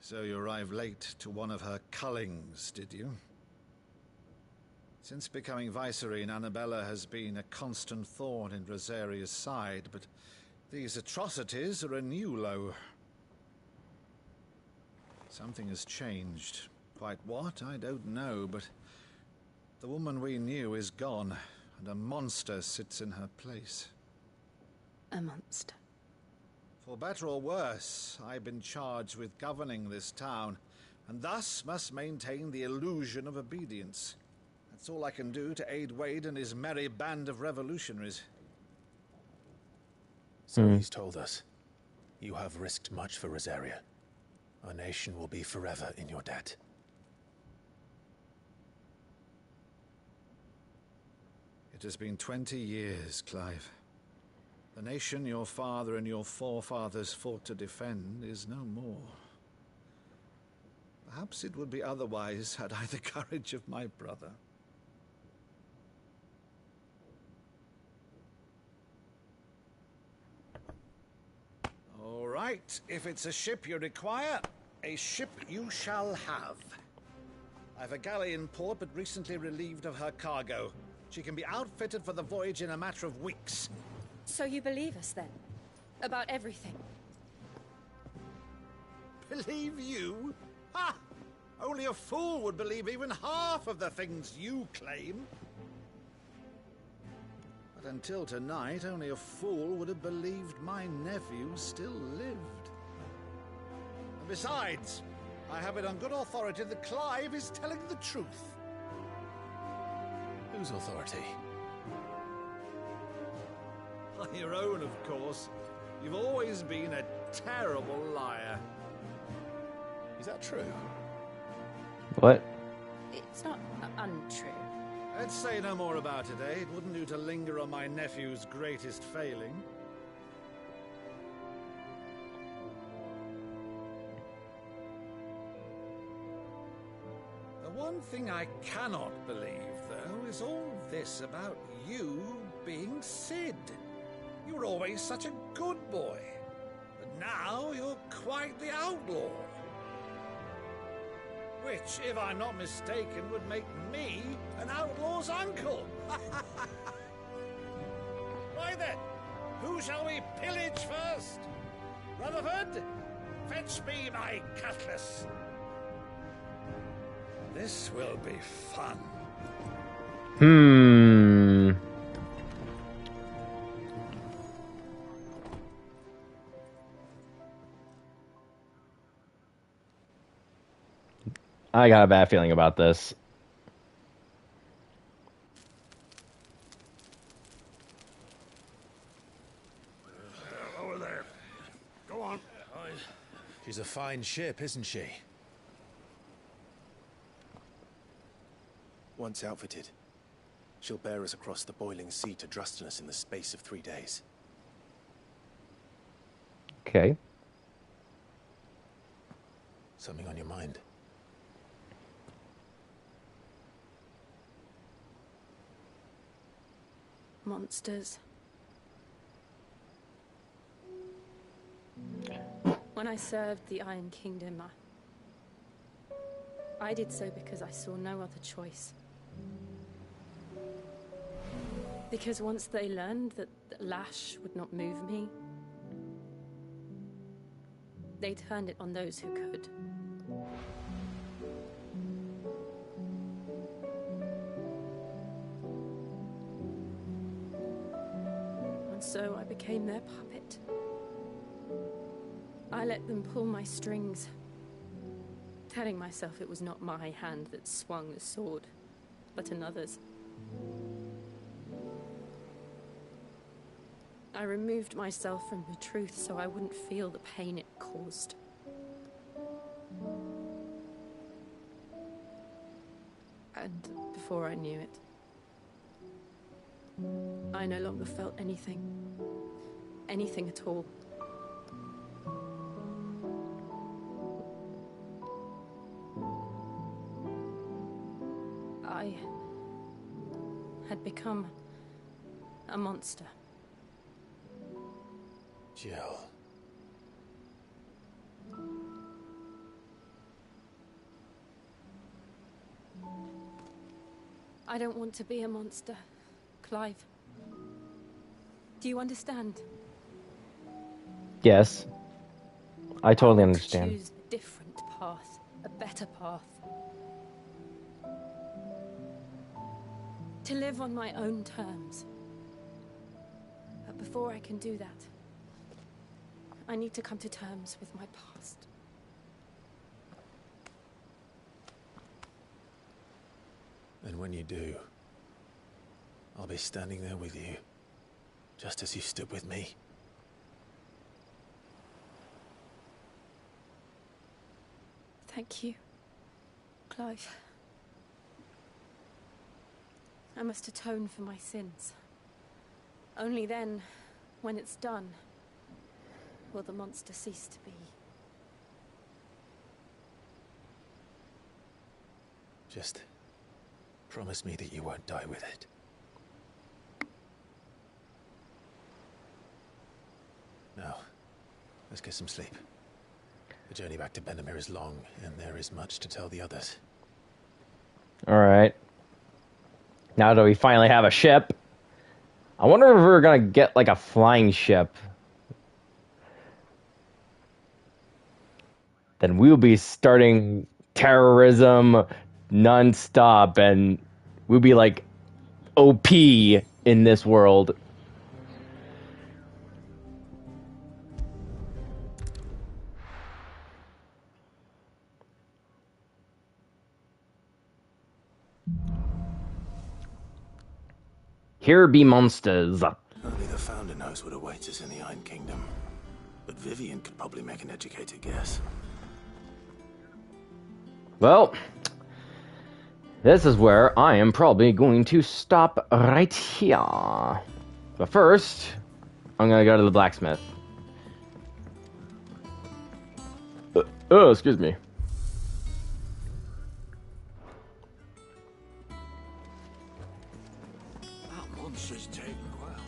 So you arrived late to one of her cullings, did you? Since becoming Vicereine, Annabella has been a constant thorn in Rosaria's side, but these atrocities are a new low. Something has changed. Quite what, I don't know, but the woman we knew is gone, and a monster sits in her place. A monster. For better or worse, I've been charged with governing this town, and thus must maintain the illusion of obedience. That's all I can do to aid Wade and his merry band of revolutionaries. So he's told us. You have risked much for Rosaria. Our nation will be forever in your debt. It has been 20 years, Clive. The nation your father and your forefathers fought to defend is no more. Perhaps it would be otherwise had I the courage of my brother. All right, if it's a ship you require, a ship you shall have. I've a galley in port, but recently relieved of her cargo. She can be outfitted for the voyage in a matter of weeks. So you believe us then? About everything? Believe you? Ha! Only a fool would believe even half of the things you claim. But until tonight, only a fool would have believed my nephew still lived. And besides, I have it on good authority that Clive is telling the truth. Whose authority? Your own, of course. You've always been a terrible liar. Is that true? What? It's not untrue. Let's say no more about it, eh? It wouldn't do to linger on my nephew's greatest failing. The one thing I cannot believe, though, is all this about you being Sid. You were always such a good boy, but now you're quite the outlaw. Which, if I'm not mistaken, would make me an outlaw's uncle. Why then, who shall we pillage first? Rutherford, fetch me my cutlass. This will be fun. I got a bad feeling about this. Over there. Go on. She's a fine ship, isn't she? Once outfitted, she'll bear us across the boiling sea to Drustinus in the space of 3 days. Okay. Something on your mind? Monsters. When I served the Iron Kingdom, I did so because I saw no other choice. Because once they learned that Lash would not move me, they turned it on those who could. And so I became their puppet. I let them pull my strings, telling myself it was not my hand that swung the sword, but another's. I removed myself from the truth so I wouldn't feel the pain it caused. And before I knew it, I no longer felt anything. Anything at all. I had become a monster. Jill. I don't want to be a monster, Clive. Do you understand? Yes. I totally To understand. choose a different path, a better path. To live on my own terms. But before I can do that, I need to come to terms with my past. And when you do, I'll be standing there with you, just as you stood with me. Thank you, Clive. I must atone for my sins. Only then, when it's done, will the monster cease to be. Just promise me that you won't die with it. Now, let's get some sleep. The journey back to Benamir is long, and there is much to tell the others. Alright. Now that we finally have a ship, I wonder if we're gonna get like a flying ship. Then we'll be starting terrorism non-stop, and we'll be like OP in this world. Here be monsters. Only the founder knows what awaits us in the Iron Kingdom. But Vivian could probably make an educated guess. Well, this is where I am probably going to stop right here. But first, I'm gonna go to the blacksmith. Oh, excuse me. That monster's taken quite a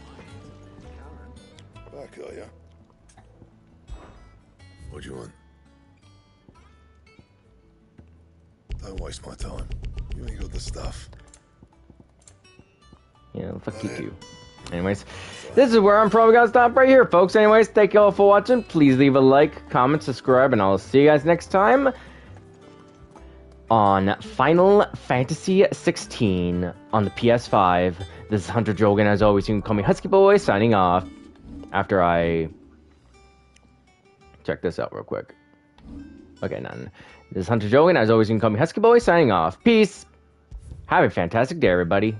way. Back, are ya? What do you want? Don't waste my time. You ain't got the stuff. Yeah, fuck you too. Anyways, this is where I'm probably gonna stop right here, folks. Anyways, thank you all for watching. Please leave a like, comment, subscribe, and I'll see you guys next time on Final Fantasy XVI on the PS5. This is Hunter Jogan. As always, you can call me Husky Boy, signing off. After I check this out real quick. Okay, none. This is Hunter Jogan. As always, you can call me Husky Boy, signing off. Peace. Have a fantastic day, everybody.